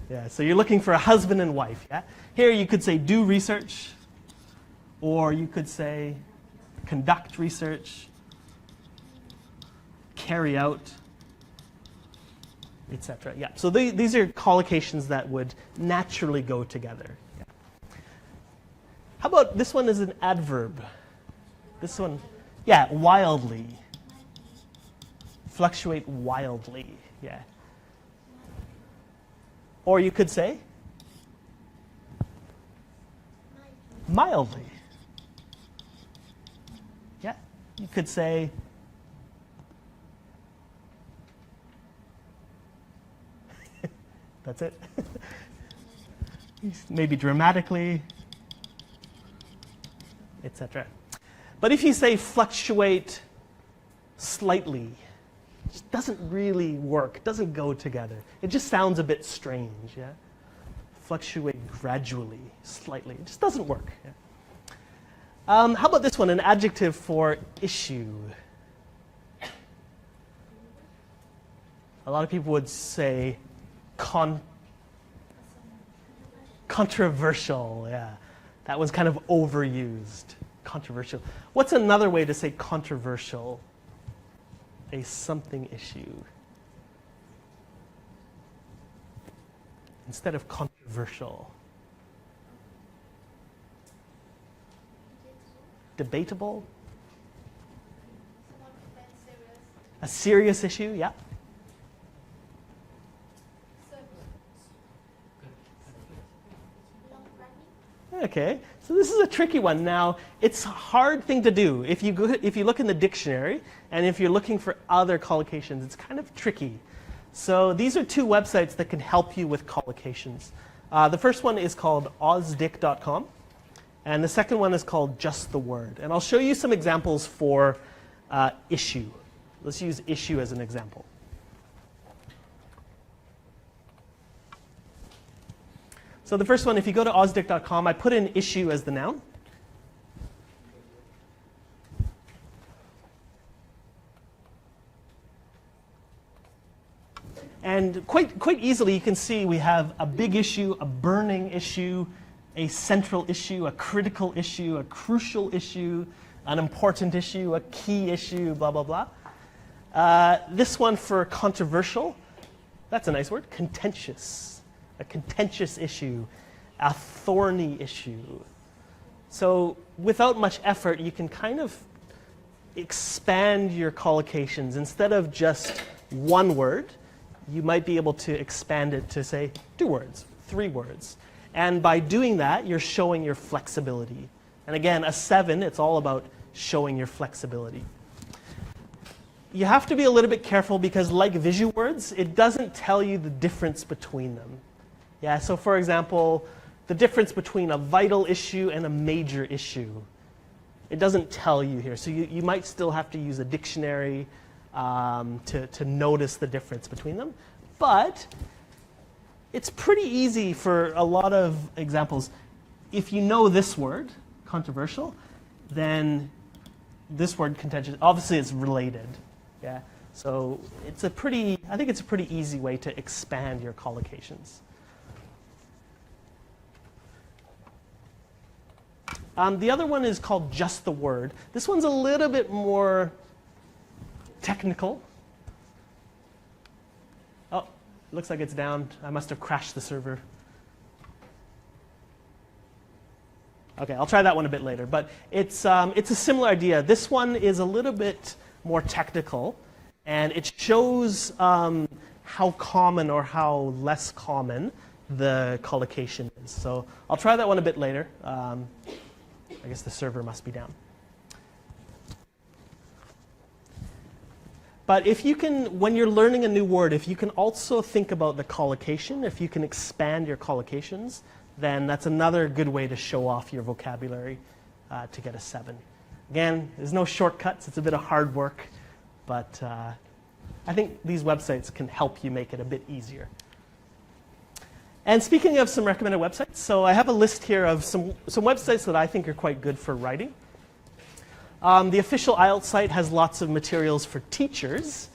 Yeah, so you're looking for a husband and wife, yeah? Here you could say do research, or you could say conduct research, carry out, etc. Yeah, so these are collocations that would naturally go together. Yeah. How about this one is an adverb? This one, yeah, wildly. Fluctuate wildly, yeah. Or you could say mildly. Yeah, you could say that's it. Maybe dramatically, etc. But if you say fluctuate slightly, it just doesn't really work, doesn't go together. It just sounds a bit strange, yeah? Fluctuate gradually, slightly. It just doesn't work. Yeah? How about this one, an adjective for issue? A lot of people would say controversial, yeah. That one's kind of overused. Controversial. What's another way to say controversial? A something issue. Instead of controversial. Debatable? A serious issue, yeah. Okay, so this is a tricky one. Now, it's a hard thing to do. If you look in the dictionary, and if you're looking for other collocations, it's kind of tricky. So these are two websites that can help you with collocations. The first one is called ozdic.com, and the second one is called Just the Word. And I'll show you some examples for issue. Let's use issue as an example. So the first one, if you go to ozdic.com, I put in issue as the noun. And quite easily, you can see we have a big issue, a burning issue, a central issue, a critical issue, a crucial issue, an important issue, a key issue, blah, blah, blah. This one for controversial, that's a nice word, contentious. A contentious issue, a thorny issue. So without much effort, you can kind of expand your collocations. Instead of just one word, you might be able to expand it to, say, 2 words, 3 words. And by doing that, you're showing your flexibility. And again, a 7, it's all about showing your flexibility. You have to be a little bit careful because, like visual words, it doesn't tell you the difference between them. Yeah, so for example, the difference between a vital issue and a major issue. It doesn't tell you here. So you might still have to use a dictionary to notice the difference between them. But it's pretty easy for a lot of examples. If you know this word, controversial, then this word contentious, obviously it's related. Yeah. So it's I think it's a pretty easy way to expand your collocations. The other one is called just the word. This one's a little bit more technical. Oh, looks like it's down. I must have crashed the server. Okay, I'll try that one a bit later. But it's a similar idea. This one is a little bit more technical, and it shows how common or how less common the collocation is. So I'll try that one a bit later. I guess the server must be down. But if you can, when you're learning a new word, if you can also think about the collocation, if you can expand your collocations, then that's another good way to show off your vocabulary to get a 7. Again, there's no shortcuts. It's a bit of hard work. But I think these websites can help you make it a bit easier. And speaking of some recommended websites, so I have a list here of some websites that I think are quite good for writing. The official IELTS site has lots of materials for teachers,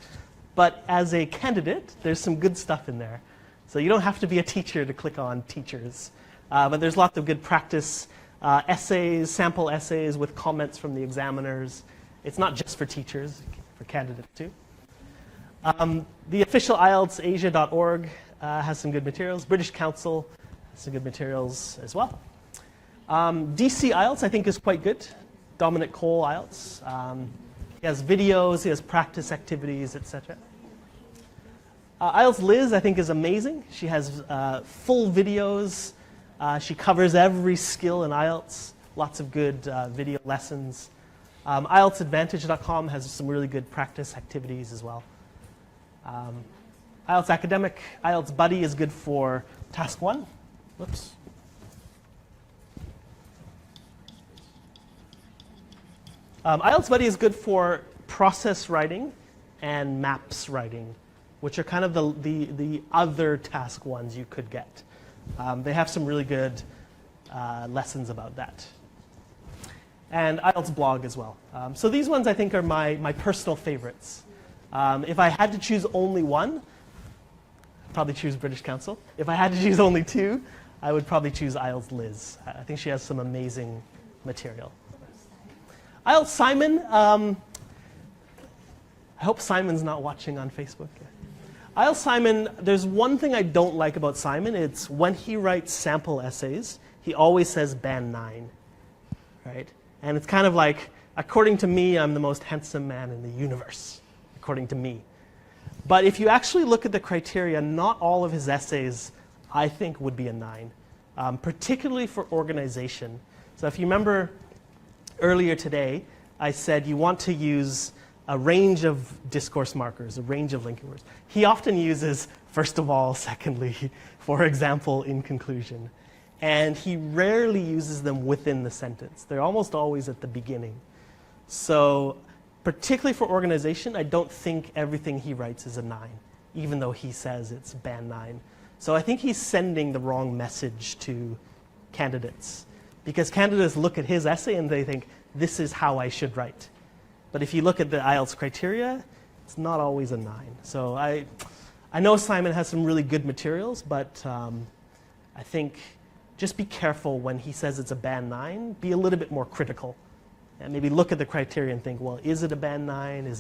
but as a candidate, there's some good stuff in there. So you don't have to be a teacher to click on teachers. But there's lots of good practice essays, sample essays with comments from the examiners. It's not just for teachers, for candidates too. The official IELTSasia.org has some good materials. British Council has some good materials as well. DC IELTS I think is quite good. Dominic Cole IELTS. He has videos, he has practice activities, etc. IELTS Liz I think is amazing. She has full videos. She covers every skill in IELTS. Lots of good video lessons. IELTSadvantage.com has some really good practice activities as well. IELTS Academic, IELTS Buddy is good for task 1. Whoops. IELTS Buddy is good for process writing and maps writing, which are kind of the other task ones you could get. They have some really good lessons about that. And IELTS Blog as well. So these ones I think are my personal favorites. If I had to choose only one, I'd probably choose British Council. If I had to choose only 2, I would probably choose IELTS Liz. I think she has some amazing material. IELTS Simon, I hope Simon's not watching on Facebook. IELTS Simon, there's one thing I don't like about Simon. It's when he writes sample essays, he always says band 9, right? And it's kind of like, according to me, I'm the most handsome man in the universe, according to me. But if you actually look at the criteria, not all of his essays, I think, would be a 9, particularly for organization. So if you remember earlier today, I said you want to use a range of discourse markers, a range of linking words. He often uses first of all, secondly, for example, in conclusion. And he rarely uses them within the sentence. They're almost always at the beginning. So particularly for organization, I don't think everything he writes is a 9, even though he says it's band 9. So I think he's sending the wrong message to candidates. Because candidates look at his essay and they think, this is how I should write. But if you look at the IELTS criteria, it's not always a 9. So I know Simon has some really good materials, but I think just be careful when he says it's a band 9. Be a little bit more critical. And maybe look at the criteria and think, well, is it a band 9?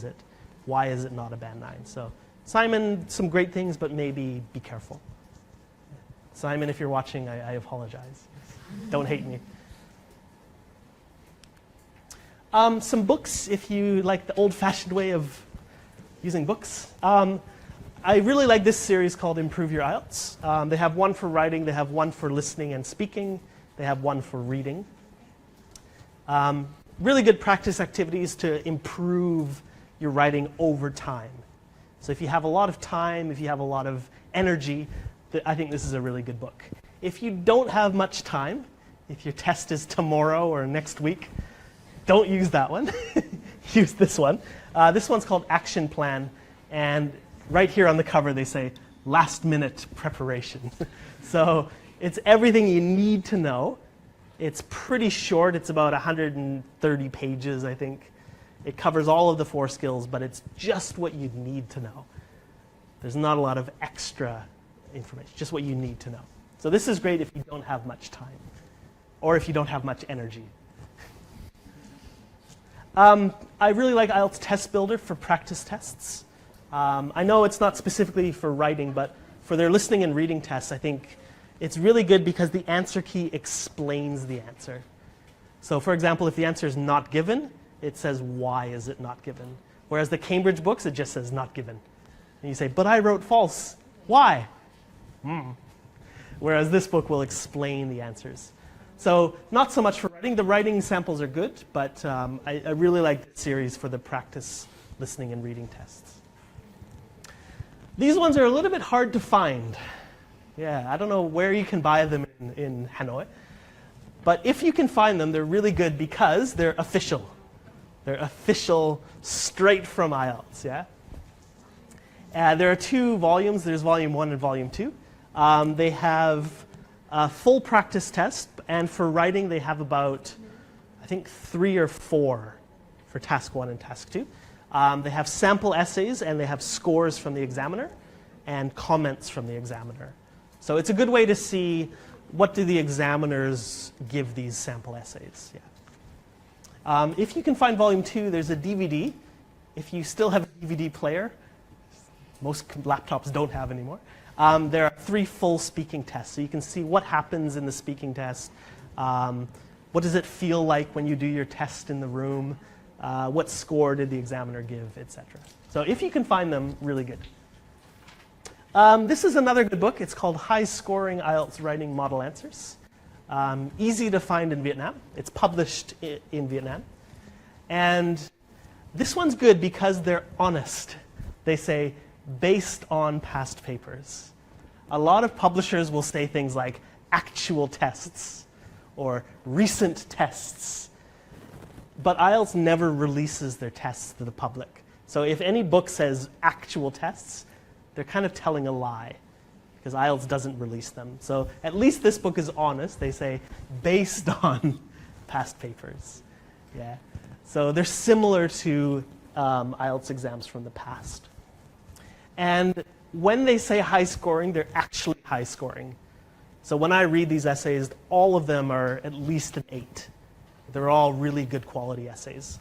Why is it not a band 9? So Simon, some great things, but maybe be careful. Simon, if you're watching, I apologize. Don't hate me. Some books, if you like the old-fashioned way of using books. I really like this series called Improve Your IELTS. They have one for writing, they have one for listening and speaking, they have one for reading. Really good practice activities to improve your writing over time. So if you have a lot of time, if you have a lot of energy, I think this is a really good book. If you don't have much time, if your test is tomorrow or next week, don't use that one. Use this one. This one's called Action Plan, and right here on the cover they say, last minute preparation. So it's everything you need to know. It's pretty short. It's about 130 pages, I think. It covers all of the 4 skills, but it's just what you need to know. There's not a lot of extra information, just what you need to know. So this is great if you don't have much time, or if you don't have much energy. I really like IELTS Test Builder for practice tests. I know it's not specifically for writing, but for their listening and reading tests, I think it's really good because the answer key explains the answer. So for example, if the answer is not given, it says why is it not given. Whereas the Cambridge books, it just says not given. And you say, but I wrote false. Why? Whereas this book will explain the answers. So not so much for writing. The writing samples are good, but I really like this series for the practice listening and reading tests. These ones are a little bit hard to find. Yeah, I don't know where you can buy them in Hanoi. But if you can find them, they're really good because they're official. They're official, straight from IELTS, yeah? There are 2 volumes. There's volume 1 and volume 2. They have a full practice test, and for writing they have about, I think, 3 or 4 for task 1 and task 2. They have sample essays, and they have scores from the examiner and comments from the examiner. So it's a good way to see what do the examiners give these sample essays. Yeah. If you can find volume 2, there's a DVD. If you still have a DVD player, most laptops don't have anymore. There are 3 full speaking tests, so you can see what happens in the speaking test. What does it feel like when you do your test in the room? What score did the examiner give, etc. So if you can find them, really good. This is another good book. It's called High Scoring IELTS Writing Model Answers. Easy to find in Vietnam. It's published in Vietnam. And this one's good because they're honest. They say, based on past papers. A lot of publishers will say things like actual tests or recent tests. But IELTS never releases their tests to the public. So if any book says actual tests, they're kind of telling a lie because IELTS doesn't release them. So at least this book is honest. They say based on past papers. Yeah. So they're similar to IELTS exams from the past. And when they say high scoring, they're actually high scoring. So when I read these essays, all of them are at least an 8. They're all really good quality essays.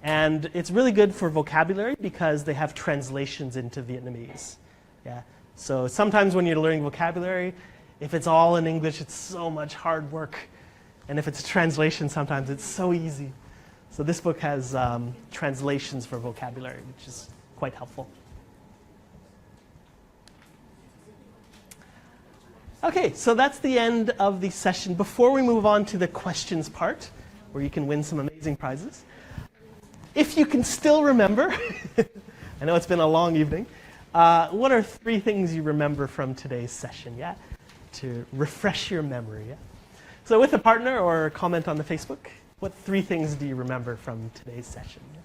And it's really good for vocabulary because they have translations into Vietnamese. Yeah. So sometimes when you're learning vocabulary, if it's all in English, it's so much hard work. And if it's a translation, sometimes it's so easy. So this book has translations for vocabulary, which is quite helpful. Okay, so that's the end of the session. Before we move on to the questions part, where you can win some amazing prizes, if you can still remember, I know it's been a long evening, what are 3 things you remember from today's session, yeah? To refresh your memory, yeah? So with a partner or comment on the Facebook, what 3 things do you remember from today's session? Yeah?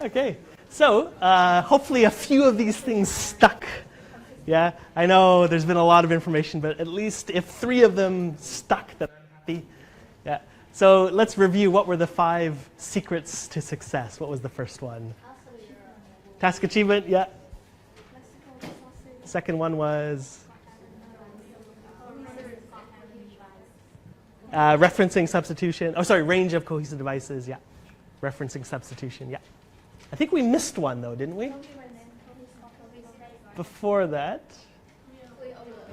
Okay, so hopefully a few of these things stuck. Yeah, I know there's been a lot of information, but at least if 3 of them stuck, then I'm happy. Yeah. So let's review what were the 5 secrets to success. What was the first one? Task achievement, yeah. Second one was referencing substitution. Oh, sorry, range of cohesive devices, yeah. Referencing substitution, yeah. I think we missed one though, didn't we? Before that.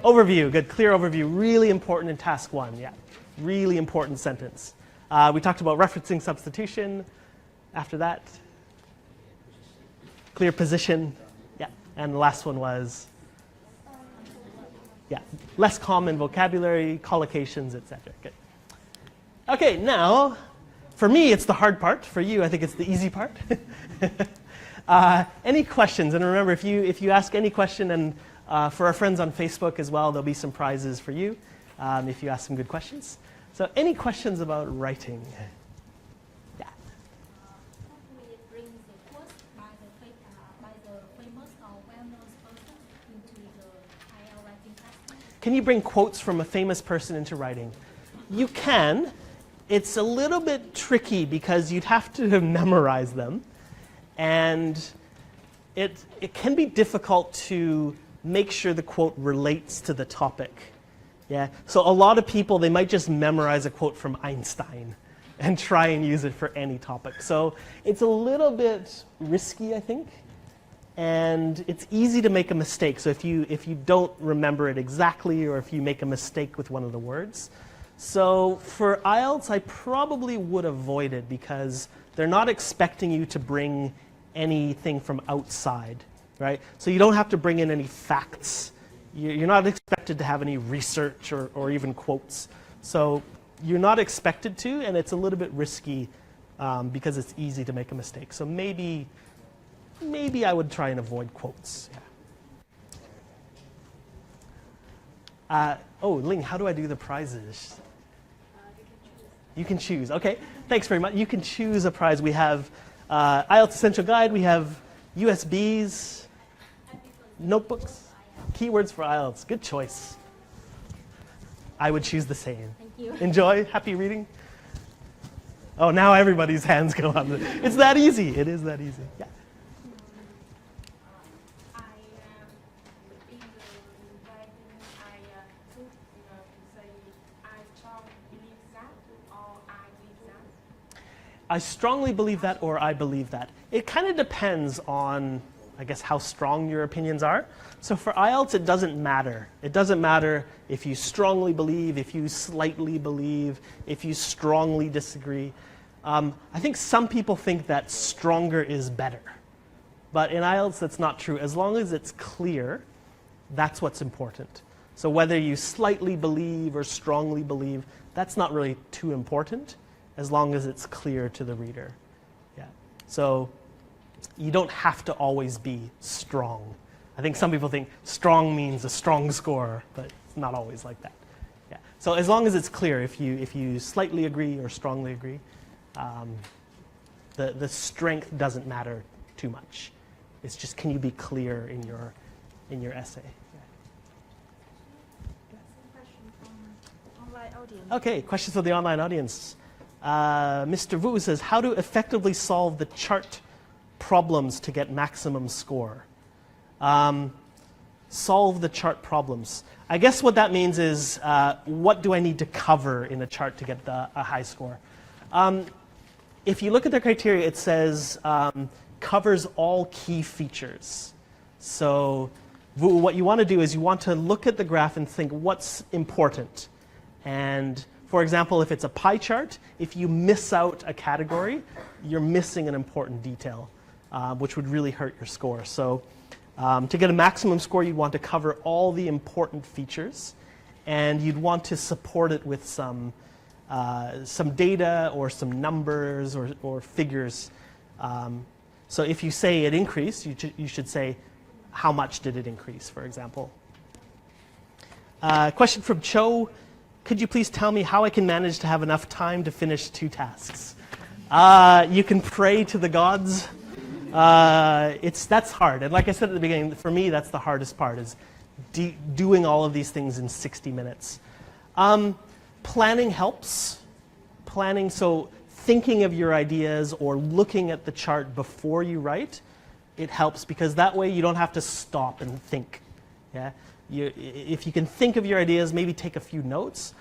Overview, good, clear overview. Really important in task 1, yeah. Really important sentence. We talked about referencing substitution. After that, clear position, yeah. And the last one was, yeah, less common vocabulary, collocations, etc. Good. Okay, now, for me, it's the hard part. For you, I think it's the easy part. Any questions? And remember, if you ask any question, and for our friends on Facebook as well, there'll be some prizes for you if you ask some good questions. So any questions about writing? Yeah. Hopefully it brings the quote by the famous or well-known person into the IELTS writing class. Can you bring quotes from a famous person into writing? You can. It's a little bit tricky because you'd have to memorize them. And it can be difficult to make sure the quote relates to the topic. Yeah. So a lot of people, they might just memorize a quote from Einstein and try and use it for any topic. So it's a little bit risky, I think. And it's easy to make a mistake. So if you don't remember it exactly, or if you make a mistake with one of the words. So for IELTS, I probably would avoid it because they're not expecting you to bring anything from outside, right? So you don't have to bring in any facts. You're not expected to have any research or even quotes. So you're not expected to, and it's a little bit risky because it's easy to make a mistake. So maybe I would try and avoid quotes. Yeah. Oh, Ling, how do I do the prizes? You can choose. Okay, thanks very much. You can choose a prize. We have IELTS Essential Guide. We have USBs, notebooks, keywords for IELTS. Good choice. I would choose the same. Thank you. Enjoy. Happy reading. Oh, now everybody's hands go up. It's that easy. It is that easy. Yeah. I strongly believe that, or I believe that. It kind of depends on, I guess, how strong your opinions are. So for IELTS, it doesn't matter. It doesn't matter if you strongly believe, if you slightly believe, if you strongly disagree. I think some people think that stronger is better. But in IELTS, that's not true. As long as it's clear, that's what's important. So whether you slightly believe or strongly believe, that's not really too important, as long as it's clear to the reader. Yeah. So you don't have to always be strong. I think some people think strong means a strong score, but it's not always like that. Yeah. So as long as it's clear, if you slightly agree or strongly agree, the strength doesn't matter too much. It's just, can you be clear in your essay? Yeah. Okay, questions for the online audience. Mr. Wu says, how to effectively solve the chart problems to get maximum score? Solve the chart problems. I guess what that means is, what do I need to cover in a chart to get a high score? If you look at the criteria, it says covers all key features. So what you want to do is you want to look at the graph and think what's important. And for example, if it's a pie chart, if you miss out a category, you're missing an important detail, which would really hurt your score. So to get a maximum score, you'd want to cover all the important features, and you'd want to support it with some data or some numbers or figures. So if you say it increased, you should say, how much did it increase, for example? Question from Cho. Could you please tell me how I can manage to have enough time to finish 2 tasks? You can pray to the gods. That's hard. And like I said at the beginning, for me, that's the hardest part, is doing all of these things in 60 minutes. Planning helps. Planning, so thinking of your ideas or looking at the chart before you write, it helps, because that way you don't have to stop and think. Yeah? If you can think of your ideas, maybe take a few notes.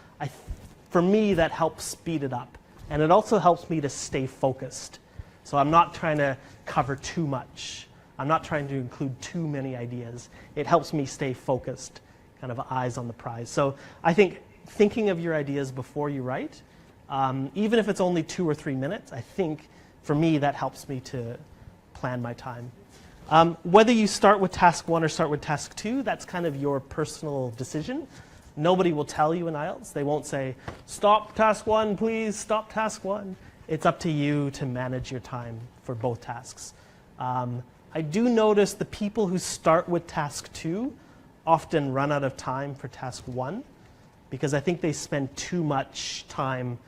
For me, that helps speed it up. And it also helps me to stay focused. So I'm not trying to cover too much. I'm not trying to include too many ideas. It helps me stay focused, kind of eyes on the prize. So I think thinking of your ideas before you write, even if it's only 2 or 3 minutes, I think for me that helps me to plan my time. Whether you start with task 1 or start with task 2, that's kind of your personal decision. Nobody will tell you in IELTS. They won't say, stop task 1, please, stop task 1. It's up to you to manage your time for both tasks. I do notice the people who start with task 2 often run out of time for task 1, because I think they spend too much time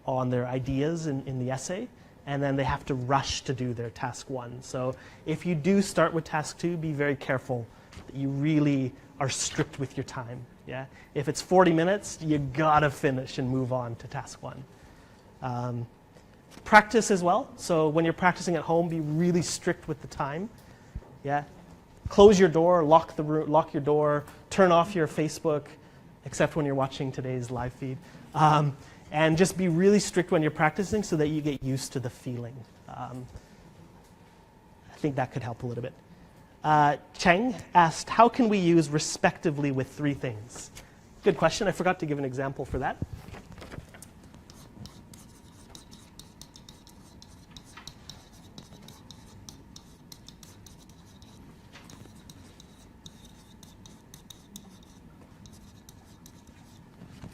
on their ideas in the essay, and then they have to rush to do their task 1. So if you do start with task 2, be very careful that you really are strict with your time. Yeah? If it's 40 minutes, you gotta finish and move on to task 1. Practice as well. So when you're practicing at home, be really strict with the time. Yeah? Close your door, lock the room, lock your door, turn off your Facebook, except when you're watching today's live feed. And just be really strict when you're practicing so that you get used to the feeling. I think that could help a little bit. Cheng asked, how can we use respectively with 3 things? Good question. I forgot to give an example for that.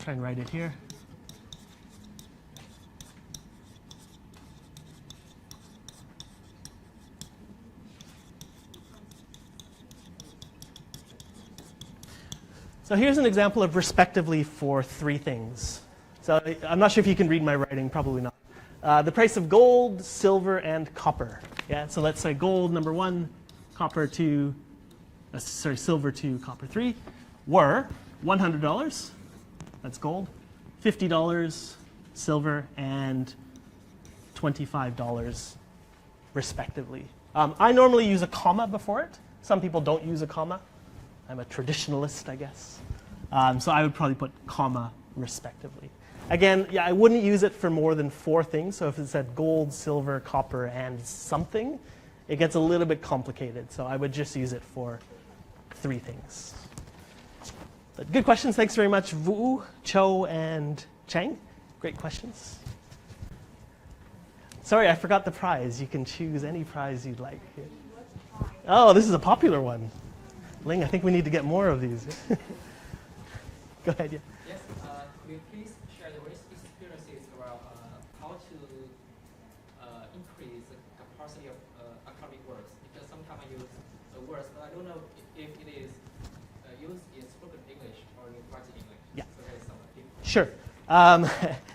Try and write it here. So here's an example of respectively for 3 things. So I'm not sure if you can read my writing, probably not. The price of gold, silver, and copper. Yeah, so let's say gold, number 1, copper 2, silver 2, copper 3, were $100, that's gold, $50, silver, and $25, respectively. I normally use a comma before it. Some people don't use a comma. I'm a traditionalist, I guess. So I would probably put comma respectively. Again, yeah, I wouldn't use it for more than 4 things. So if it said gold, silver, copper, and something, it gets a little bit complicated. So I would just use it for 3 things. But good questions. Thanks very much, Vu, Cho, and Cheng. Great questions. Sorry, I forgot the prize. You can choose any prize you'd like. Oh, this is a popular one. Ling, I think we need to get more of these. Go ahead, yeah. Yes, could you please share your experiences around how to increase the capacity of academic words? Because sometimes I use the words, but I don't know if it is used in spoken English or in written English. Yeah. So there is some difference. Sure.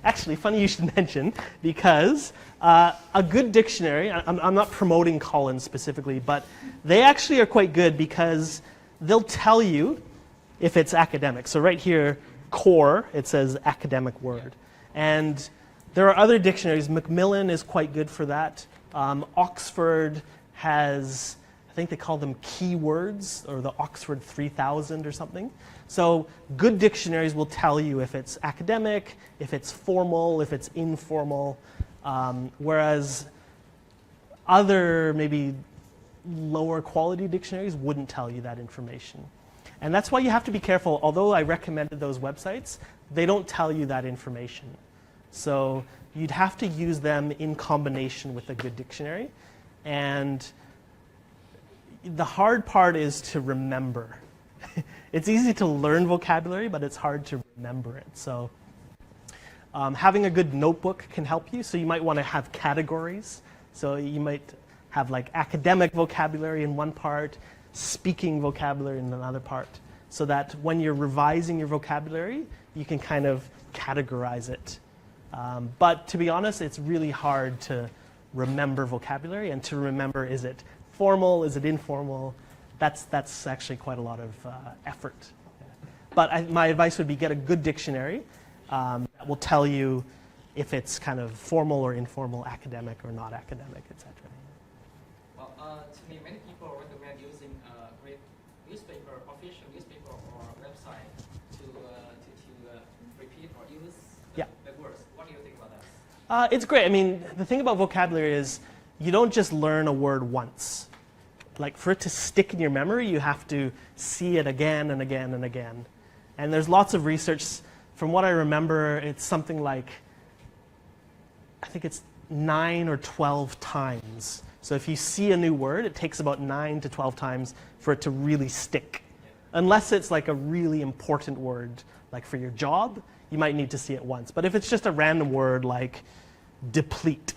Actually, funny you should mention, because a good dictionary, I'm not promoting Collins specifically, but they actually are quite good because they'll tell you if it's academic. So right here, core, it says academic word. And there are other dictionaries. Macmillan is quite good for that. Oxford has, I think they call them keywords, or the Oxford 3000 or something. So good dictionaries will tell you if it's academic, if it's formal, if it's informal, whereas other maybe lower quality dictionaries wouldn't tell you that information. And that's why you have to be careful. Although I recommended those websites, they don't tell you that information. So you'd have to use them in combination with a good dictionary. And the hard part is to remember. It's easy to learn vocabulary, but it's hard to remember it. So having a good notebook can help you. So you might want to have categories. So you might have like academic vocabulary in one part, speaking vocabulary in another part, so that when you're revising your vocabulary, you can kind of categorize it. But to be honest, it's really hard to remember vocabulary, and to remember, is it formal, is it informal? That's actually quite a lot of effort. But my advice would be get a good dictionary that will tell you if it's kind of formal or informal, academic or not academic, etc. Well, to me, many people recommend using a great newspaper, official newspaper or website to repeat or use the words. What do you think about that? It's great. I mean, the thing about vocabulary is you don't just learn a word once. Like, for it to stick in your memory, you have to see it again and again and again. And there's lots of research. From what I remember, it's something like, I think it's 9 or 12 times. So if you see a new word, it takes about 9 to 12 times for it to really stick. Unless it's like a really important word, like for your job, you might need to see it once. But if it's just a random word like deplete,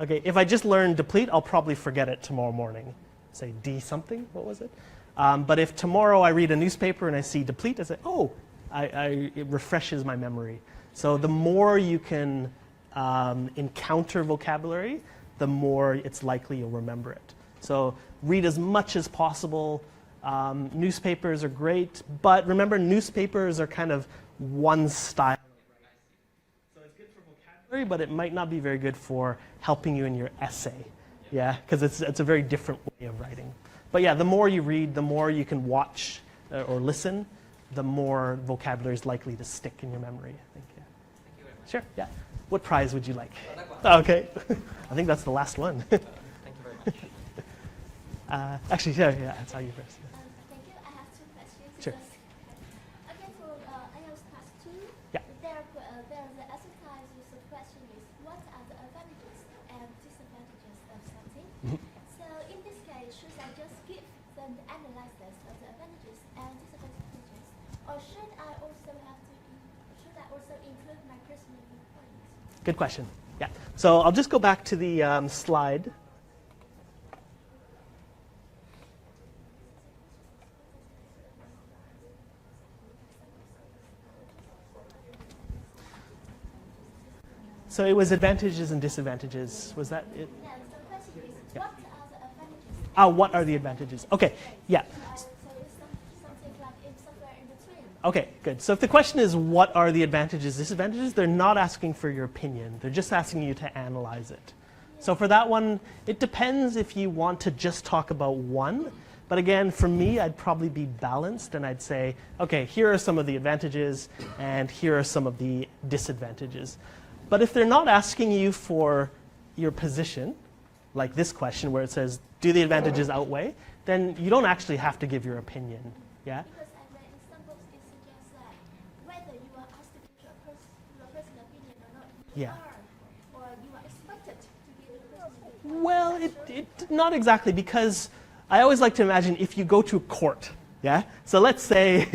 okay, if I just learn deplete, I'll probably forget it tomorrow morning. Say D something, what was it? But if tomorrow I read a newspaper and I see deplete, I say, oh, it refreshes my memory. So the more you can encounter vocabulary, the more it's likely you'll remember it. So read as much as possible. Newspapers are great, but remember, newspapers are kind of one style. So it's good for vocabulary, but it might not be very good for helping you in your essay. Yeah, because it's a very different way of writing. But yeah, the more you read, the more you can watch or listen, the more vocabulary is likely to stick in your memory, I think. Yeah. Thank you very much. Sure, yeah. What prize would you like? That one. Okay. I think that's the last one. Thank you very much. Actually, yeah, that's how you first. Thank you. I have two questions. Sure. Okay, for IELTS Class 2, Yeah. the exercise with the question is, what are the advantages and disadvantages of something? So in this case, should I just give them the analysis of the advantages and disadvantages, or should I also include my personal viewpoints? Good question. Yeah. So I'll just go back to the slide. So it was advantages and disadvantages. Was that it? Yeah, so the question is, Yeah. what are the advantages? What are the advantages? Okay. Yeah. So it's something like somewhere in between. Okay, good. So if the question is what are the advantages, disadvantages, they're not asking for your opinion. They're just asking you to analyze it. So for that one, it depends if you want to just talk about one. But again, for me, I'd probably be balanced and I'd say, okay, here are some of the advantages and here are some of the disadvantages. But if they're not asking you for your position, like this question where it says, do the advantages outweigh, then you don't actually have to give your opinion. Yeah? Because I read in some books, it suggests that whether you are asked to give your personal opinion or not, you Yeah. are, or you are expected to give your personal opinion. Well, not exactly, because I always like to imagine if you go to a court, yeah? So let's say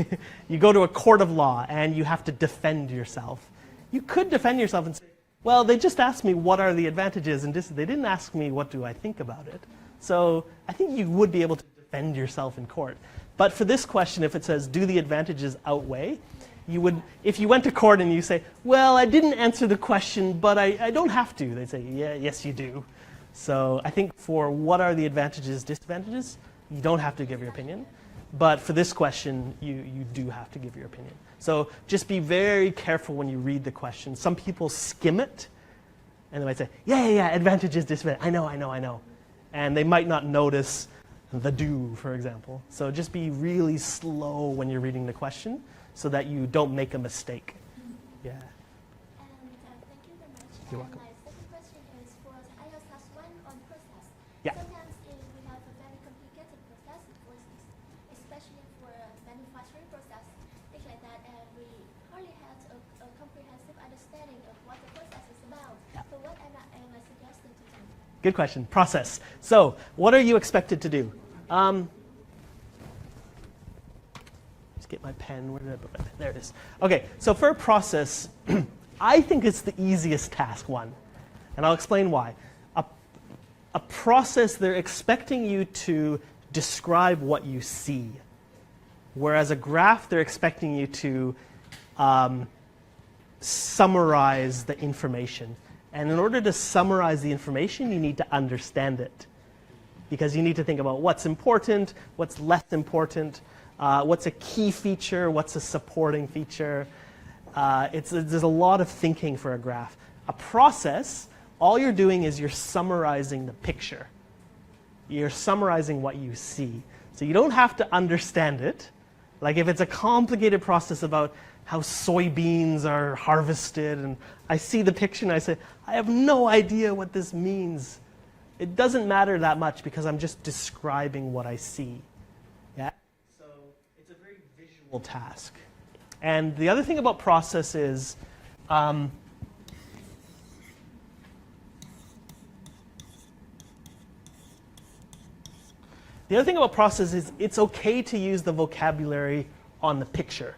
you go to a court of law and you have to defend yourself. You could defend yourself and say, well, they just asked me what are the advantages and they didn't ask me what do I think about it. So I think you would be able to defend yourself in court. But for this question, if it says, do the advantages outweigh, you would, if you went to court and you say, well, I didn't answer the question, but I don't have to, they'd say, yeah, yes, you do. So I think for what are the advantages, disadvantages, you don't have to give your opinion. But for this question, you do have to give your opinion. So just be very careful when you read the question. Some people skim it, and they might say, yeah, advantages, disadvantages, I know. And they might not notice the do, for example. So just be really slow when you're reading the question so that you don't make a mistake. Yeah. And thank you very much. You're And welcome. my second question is for the IELTS Class 1 on process. Yeah. Sometimes we have a very complicated process, especially for manufacturing process, things like that, and we hardly have a comprehensive understanding of what the process is about. Yeah. So what am I suggesting to do? Good question. Process. So what are you expected to do? Just get my pen. Where did I put my pen? There it is. Okay, so for a process, I think it's the easiest task one. And I'll explain why. A process, they're expecting you to describe what you see. Whereas a graph, they're expecting you to summarize the information. And in order to summarize the information, you need to understand it. Because you need to think about what's important, what's less important, what's a key feature, what's a supporting feature. There's a lot of thinking for a graph. A process, all you're doing is you're summarizing the picture. You're summarizing what you see. So you don't have to understand it. Like if it's a complicated process about how soybeans are harvested, and I see the picture and I say, I have no idea what this means. It doesn't matter that much because I'm just describing what I see. Yeah? So it's a very visual task. And the other thing about process is, the other thing about process is it's okay to use the vocabulary on the picture,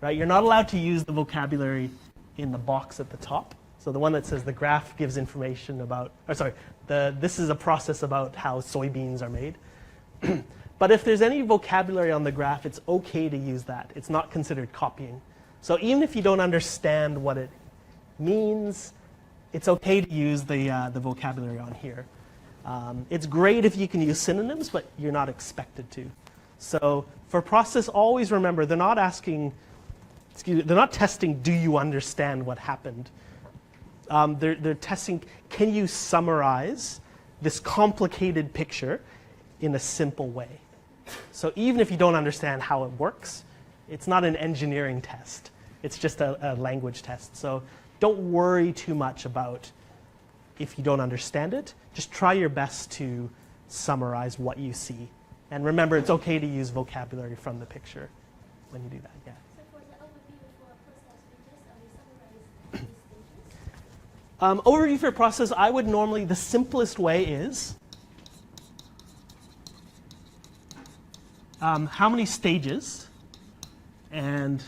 right? You're not allowed to use the vocabulary in the box at the top. So the one that says the graph gives information about, or sorry, this is a process about how soybeans are made. But if there's any vocabulary on the graph, it's okay to use that. It's not considered copying. So even if you don't understand what it means, it's okay to use the vocabulary on here. It's great if you can use synonyms, but you're not expected to. So for process, always remember, they're not testing, do you understand what happened? They're testing, can you summarize this complicated picture in a simple way? So even if you don't understand how it works, it's not an engineering test. It's just a language test. So don't worry too much about if you don't understand it. Just try your best to summarize what you see. And remember, it's okay to use vocabulary from the picture when you do that. Yeah. So for the overview for a process, we just summarize these stages. Overview for a process, I would normally, the simplest way is how many stages and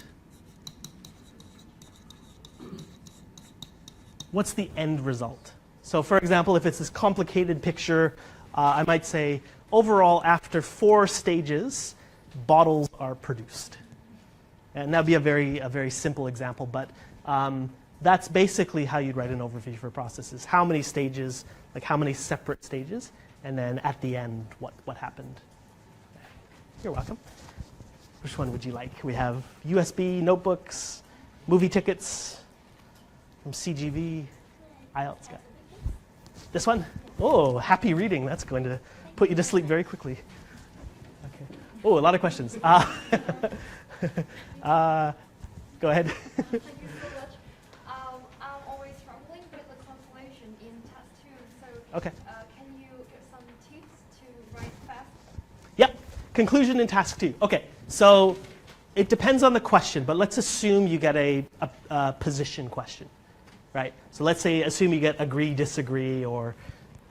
what's the end result? So for example, if it's this complicated picture, I might say, overall, after 4 stages, bottles are produced. And that would be a very simple example, but that's basically how you'd write an overview for processes. How many stages, like how many separate stages, and then at the end, what happened. You're welcome. Which one would you like? We have USB, notebooks, movie tickets from CGV, IELTS guide. This one? Oh, happy reading. That's going to put you to sleep very quickly. Okay. Oh, a lot of questions. Go ahead. Thank you so much. I'm always struggling with the translation in task 2. So Okay. Can you give some tips to write fast? Yep. Conclusion in task 2. Okay. So it depends on the question, but let's assume you get a position question, right? So let's say, assume you get agree, disagree, or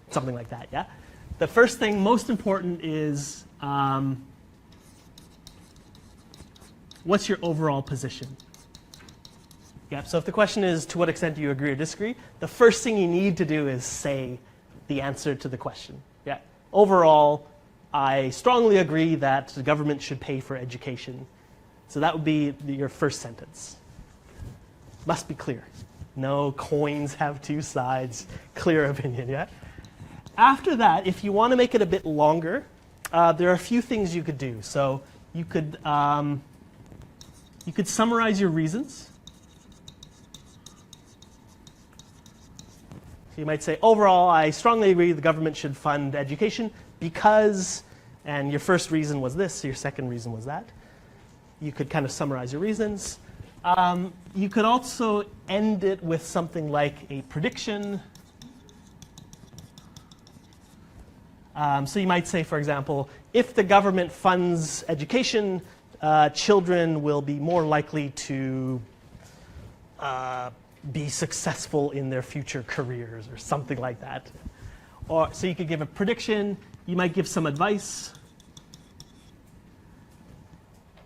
something like that, yeah? The first thing, most important, is what's your overall position? Yeah, so if the question is, to what extent do you agree or disagree, the first thing you need to do is say the answer to the question. Yeah. Overall, I strongly agree that the government should pay for education. So that would be your first sentence. Must be clear. No coins have 2 sides. Clear opinion, yeah? After that, if you want to make it a bit longer, there are a few things you could do. So you could summarize your reasons. So you might say, overall, I strongly agree the government should fund education because, and your first reason was this, your second reason was that. You could kind of summarize your reasons. You could also end it with something like a prediction. So you might say, for example, if the government funds education, children will be more likely to be successful in their future careers, or something like that. Or so you could give a prediction. You might give some advice.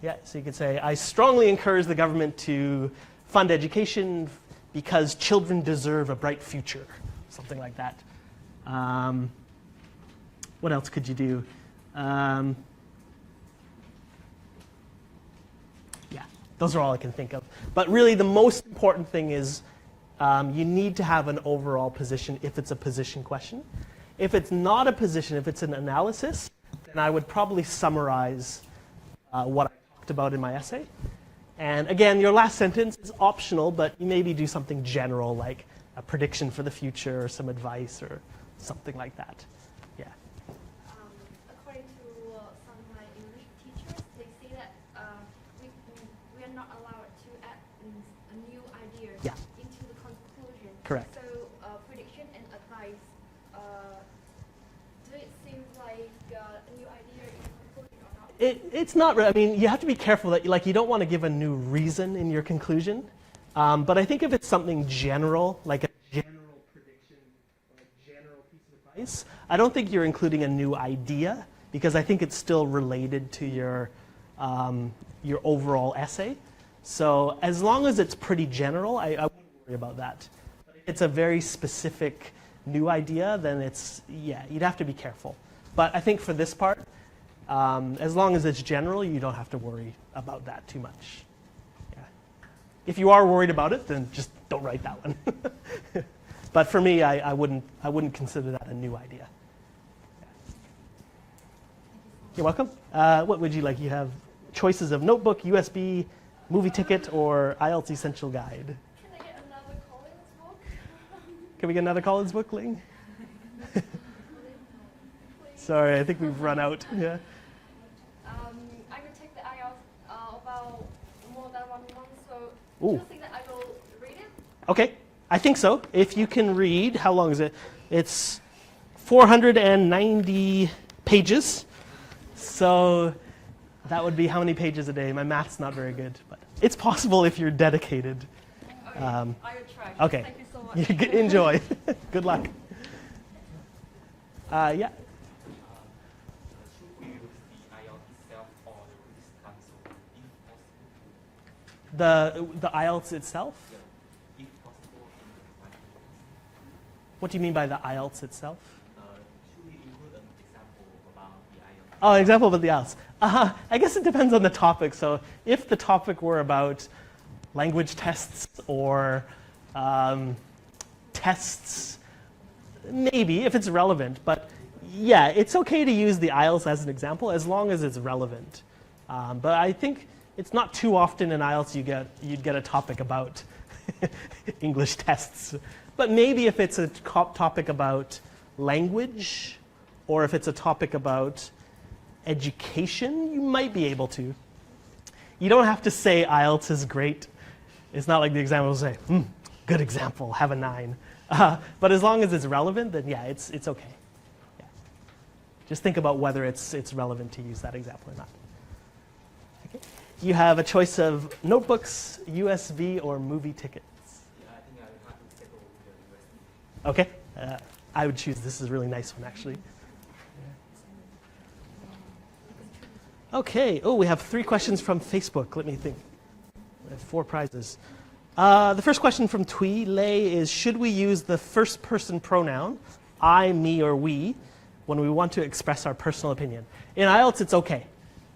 Yeah, so you could say, I strongly encourage the government to fund education because children deserve a bright future, something like that. What else could you do? Yeah, those are all I can think of. But really the most important thing is you need to have an overall position if it's a position question. If it's not a position, if it's an analysis, then I would probably summarize what I talked about in my essay. And again, your last sentence is optional, but you maybe do something general like a prediction for the future or some advice or something like that. Yeah. According to some of my English teachers, they say that we are not allowed to add a new idea Yeah. into the conclusion. Correct. So prediction and advice, do it seem like a new idea in the conclusion or not? It's not. I mean, you have to be careful that you don't want to give a new reason in your conclusion. But I think if it's something general, like a general prediction or a general piece of advice, I don't think you're including a new idea because I think it's still related to your overall essay. So as long as it's pretty general, I wouldn't worry about that. But if it's a very specific new idea, then you'd have to be careful. But I think for this part, as long as it's general, you don't have to worry about that too much. If you are worried about it, then just don't write that one. But for me, I wouldn't consider that a new idea. You're welcome. What would you like? You have choices of notebook, USB, movie ticket, or IELTS Essential Guide. Can I get another Collins book? Can we get another Collins book, Ling? Sorry, I think we've run out. Yeah. I will take the IELTS about more than 1 month, so Ooh. do you think that I will read it? Okay, I think so. If you can read, how long is it? It's 490 pages. So that would be how many pages a day? My math's not very good, but it's possible if you're dedicated. Okay, I will try. Okay. Thank you so much. Enjoy. Good luck. Yeah. Should we use the IELTS itself or the quiz console, if possible? The IELTS itself? If possible, in the final What do you mean by the IELTS itself? should we include an example about the IELTS? Oh, an example about the IELTS. I guess it depends on the topic. So if the topic were about language tests or tests, maybe, if it's relevant. But yeah, it's okay to use the IELTS as an example as long as it's relevant. But I think it's not too often in IELTS you'd get a topic about English tests. But maybe if it's a topic about language or if it's a topic about education, you might be able to. You don't have to say IELTS is great. It's not like the examiner will say, good example, have a 9. But as long as it's relevant, then yeah, it's okay. Yeah. Just think about whether it's relevant to use that example or not. Okay. You have a choice of notebooks, USB, or movie tickets. Yeah, I think I will have to settle with the Okay. university. I would choose this is a really nice one, actually. Okay. Oh, we have 3 questions from Facebook. Let me think. We have 4 prizes. The first question from Tui Lei is, should we use the first person pronoun, I, me, or we, when we want to express our personal opinion? In IELTS, it's okay.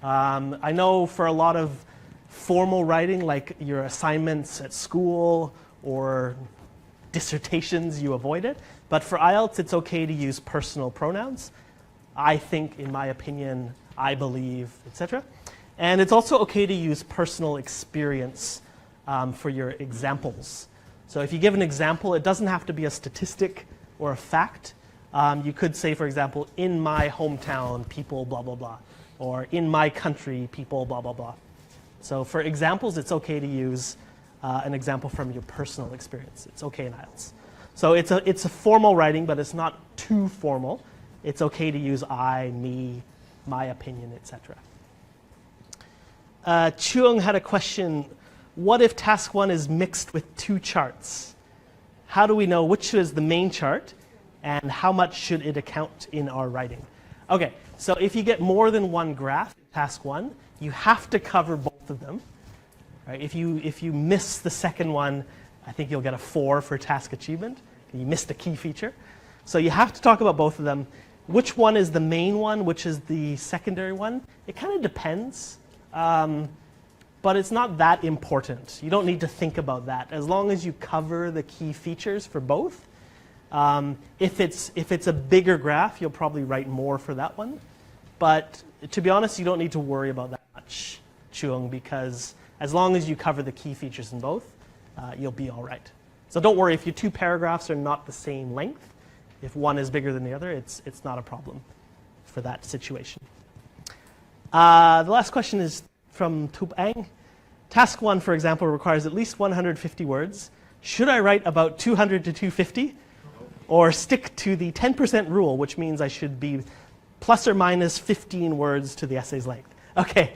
I know for a lot of formal writing, like your assignments at school or dissertations, you avoid it. But for IELTS, it's okay to use personal pronouns. I think, in my opinion, I believe, etc. And it's also okay to use personal experience for your examples. So if you give an example, it doesn't have to be a statistic or a fact. You could say, for example, in my hometown, people blah, blah, blah. Or in my country, people blah, blah, blah. So for examples, it's okay to use an example from your personal experience. It's okay in IELTS. So it's a formal writing, but it's not too formal. It's okay to use I, me, my opinion, etc. Chuang had a question. What if task 1 is mixed with 2 charts? How do we know which is the main chart and how much should it account in our writing? Okay, so if you get more than 1 graph in task 1, you have to cover both of them. Right? If you miss the second one, I think you'll get a 4 for task achievement. You missed a key feature. So you have to talk about both of them. Which one is the main one? Which is the secondary one? It kind of depends. But but it's not that important. You don't need to think about that. As long as you cover the key features for both. If it's a bigger graph, you'll probably write more for that one. But to be honest, you don't need to worry about that much, Chuang, because as long as you cover the key features in both, you'll be all right. So don't worry if your two paragraphs are not the same length. If one is bigger than the other, it's not a problem for that situation. The last question is from Tup Ang. Task 1, for example, requires at least 150 words. Should I write about 200 to 250? Or stick to the 10% rule, which means I should be plus or minus 15 words to the essay's length? Okay,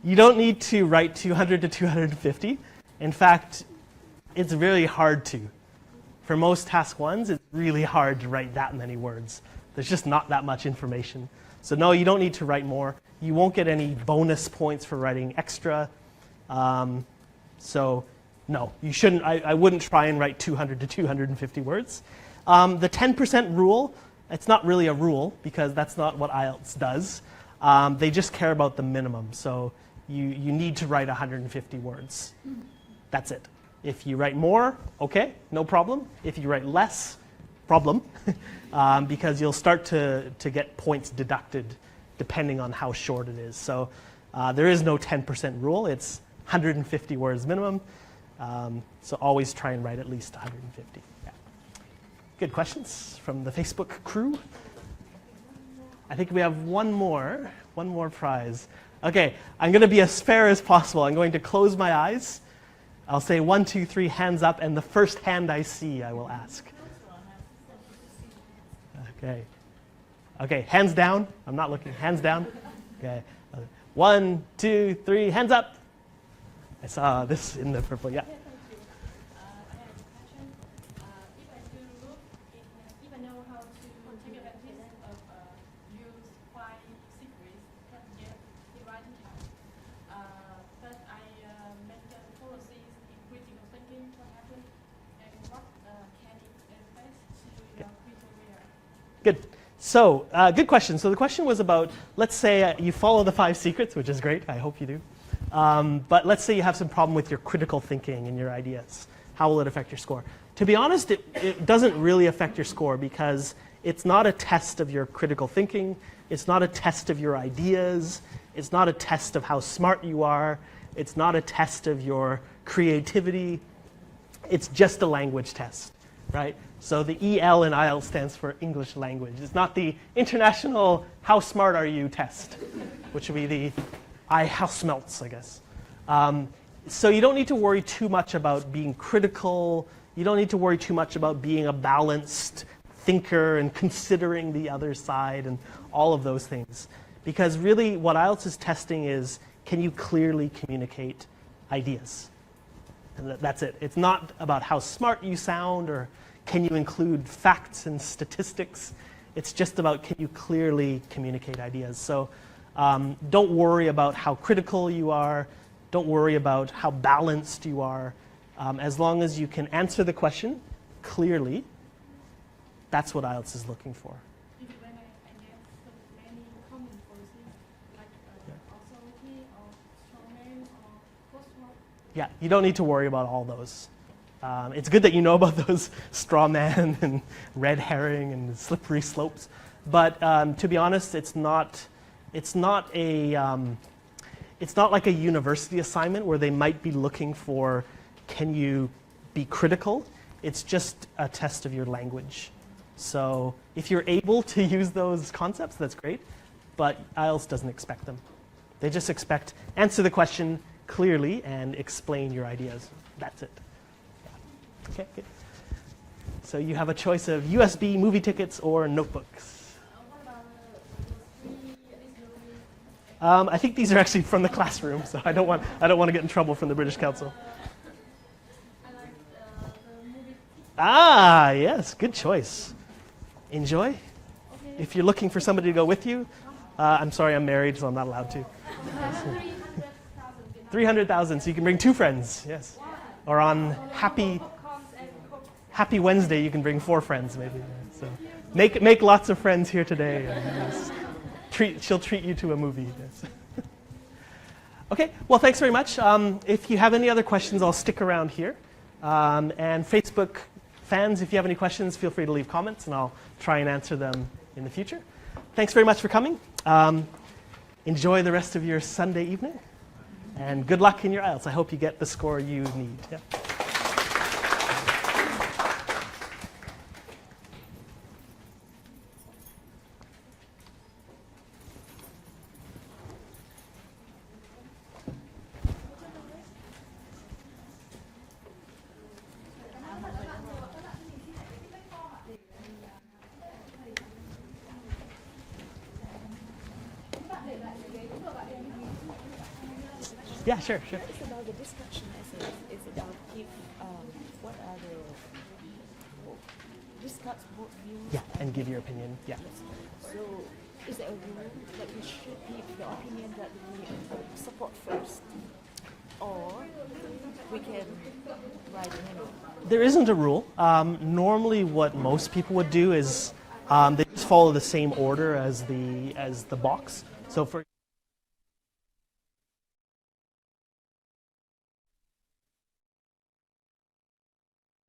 you don't need to write 200 to 250. In fact, it's really hard to. For most task 1s, it's really hard to write that many words. There's just not that much information. So no, you don't need to write more. You won't get any bonus points for writing extra. So no, you shouldn't. I wouldn't try and write 200 to 250 words. The 10% rule, it's not really a rule because that's not what IELTS does. They just care about the minimum. So you need to write 150 words. That's it. If you write more, okay, no problem. If you write less, problem, because you'll start to get points deducted depending on how short it is. So there is no 10% rule. It's 150 words minimum. So always try and write at least 150. Yeah. Good questions from the Facebook crew. I think we have one more prize. Okay, I'm going to be as fair as possible. I'm going to close my eyes. I'll say 1, 2, 3, hands up, and the first hand I see, I will ask. Okay. Okay, hands down. I'm not looking. Hands down. Okay. 1, 2, 3, hands up. I saw this in the purple. Yeah. Thank you. I have a question. If I do look, if I know how to take advantage of use 5 secrets that get the writing time, but I make the policies in critical thinking, what happened, and what can it affect to your critical career? Good. So, good question. So the question was about, let's say you follow the 5 secrets, which is great. I hope you do. But let's say you have some problem with your critical thinking and your ideas. How will it affect your score? To be honest, it doesn't really affect your score because it's not a test of your critical thinking. It's not a test of your ideas. It's not a test of how smart you are. It's not a test of your creativity. It's just a language test, right? So the EL in IELTS stands for English language. It's not the international how smart are you test, which would be the how smelts, I guess. So you don't need to worry too much about being critical. You don't need to worry too much about being a balanced thinker and considering the other side and all of those things. Because really what IELTS is testing is, can you clearly communicate ideas? And that's it. It's not about how smart you sound or can you include facts and statistics. It's just about can you clearly communicate ideas. So don't worry about how critical you are. Don't worry about how balanced you are. As long as you can answer the question clearly, that's what IELTS is looking for. When I get so many common policies, like authority or strongman or crossword. Yeah, you don't need to worry about all those. It's good that you know about those straw man and red herring and slippery slopes. But to be honest, it's not like a university assignment where they might be looking for, can you be critical? It's just a test of your language. So if you're able to use those concepts, that's great. But IELTS doesn't expect them. They just expect answer the question clearly and explain your ideas. That's it. Okay, good. So you have a choice of USB movie tickets or notebooks. What about those 3 additional? I think these are actually from the classroom, so I don't want to get in trouble from the British Council. I like the movie. Ah, yes, good choice. Enjoy. Okay. If you're looking for somebody to go with you, I'm sorry, I'm married, so I'm not allowed to. 300,000. 300,000, so you can bring 2 friends, yes. Or on Happy Wednesday, you can bring 4 friends, maybe. So make lots of friends here today. And she'll treat you to a movie. Yes. Okay, well, thanks very much. If you have any other questions, I'll stick around here. And Facebook fans, if you have any questions, feel free to leave comments, and I'll try and answer them in the future. Thanks very much for coming. Enjoy the rest of your Sunday evening, and good luck in your IELTS. I hope you get the score you need. Yeah. Yeah, sure. It's about the discussion essays. It's about if what are the discuss both views. Yeah, and give your opinion. Yeah. So is there a rule that we should give the opinion that we support first, or we can write in any? There isn't a rule. Normally, what most people would do is they just follow the same order as the box. So for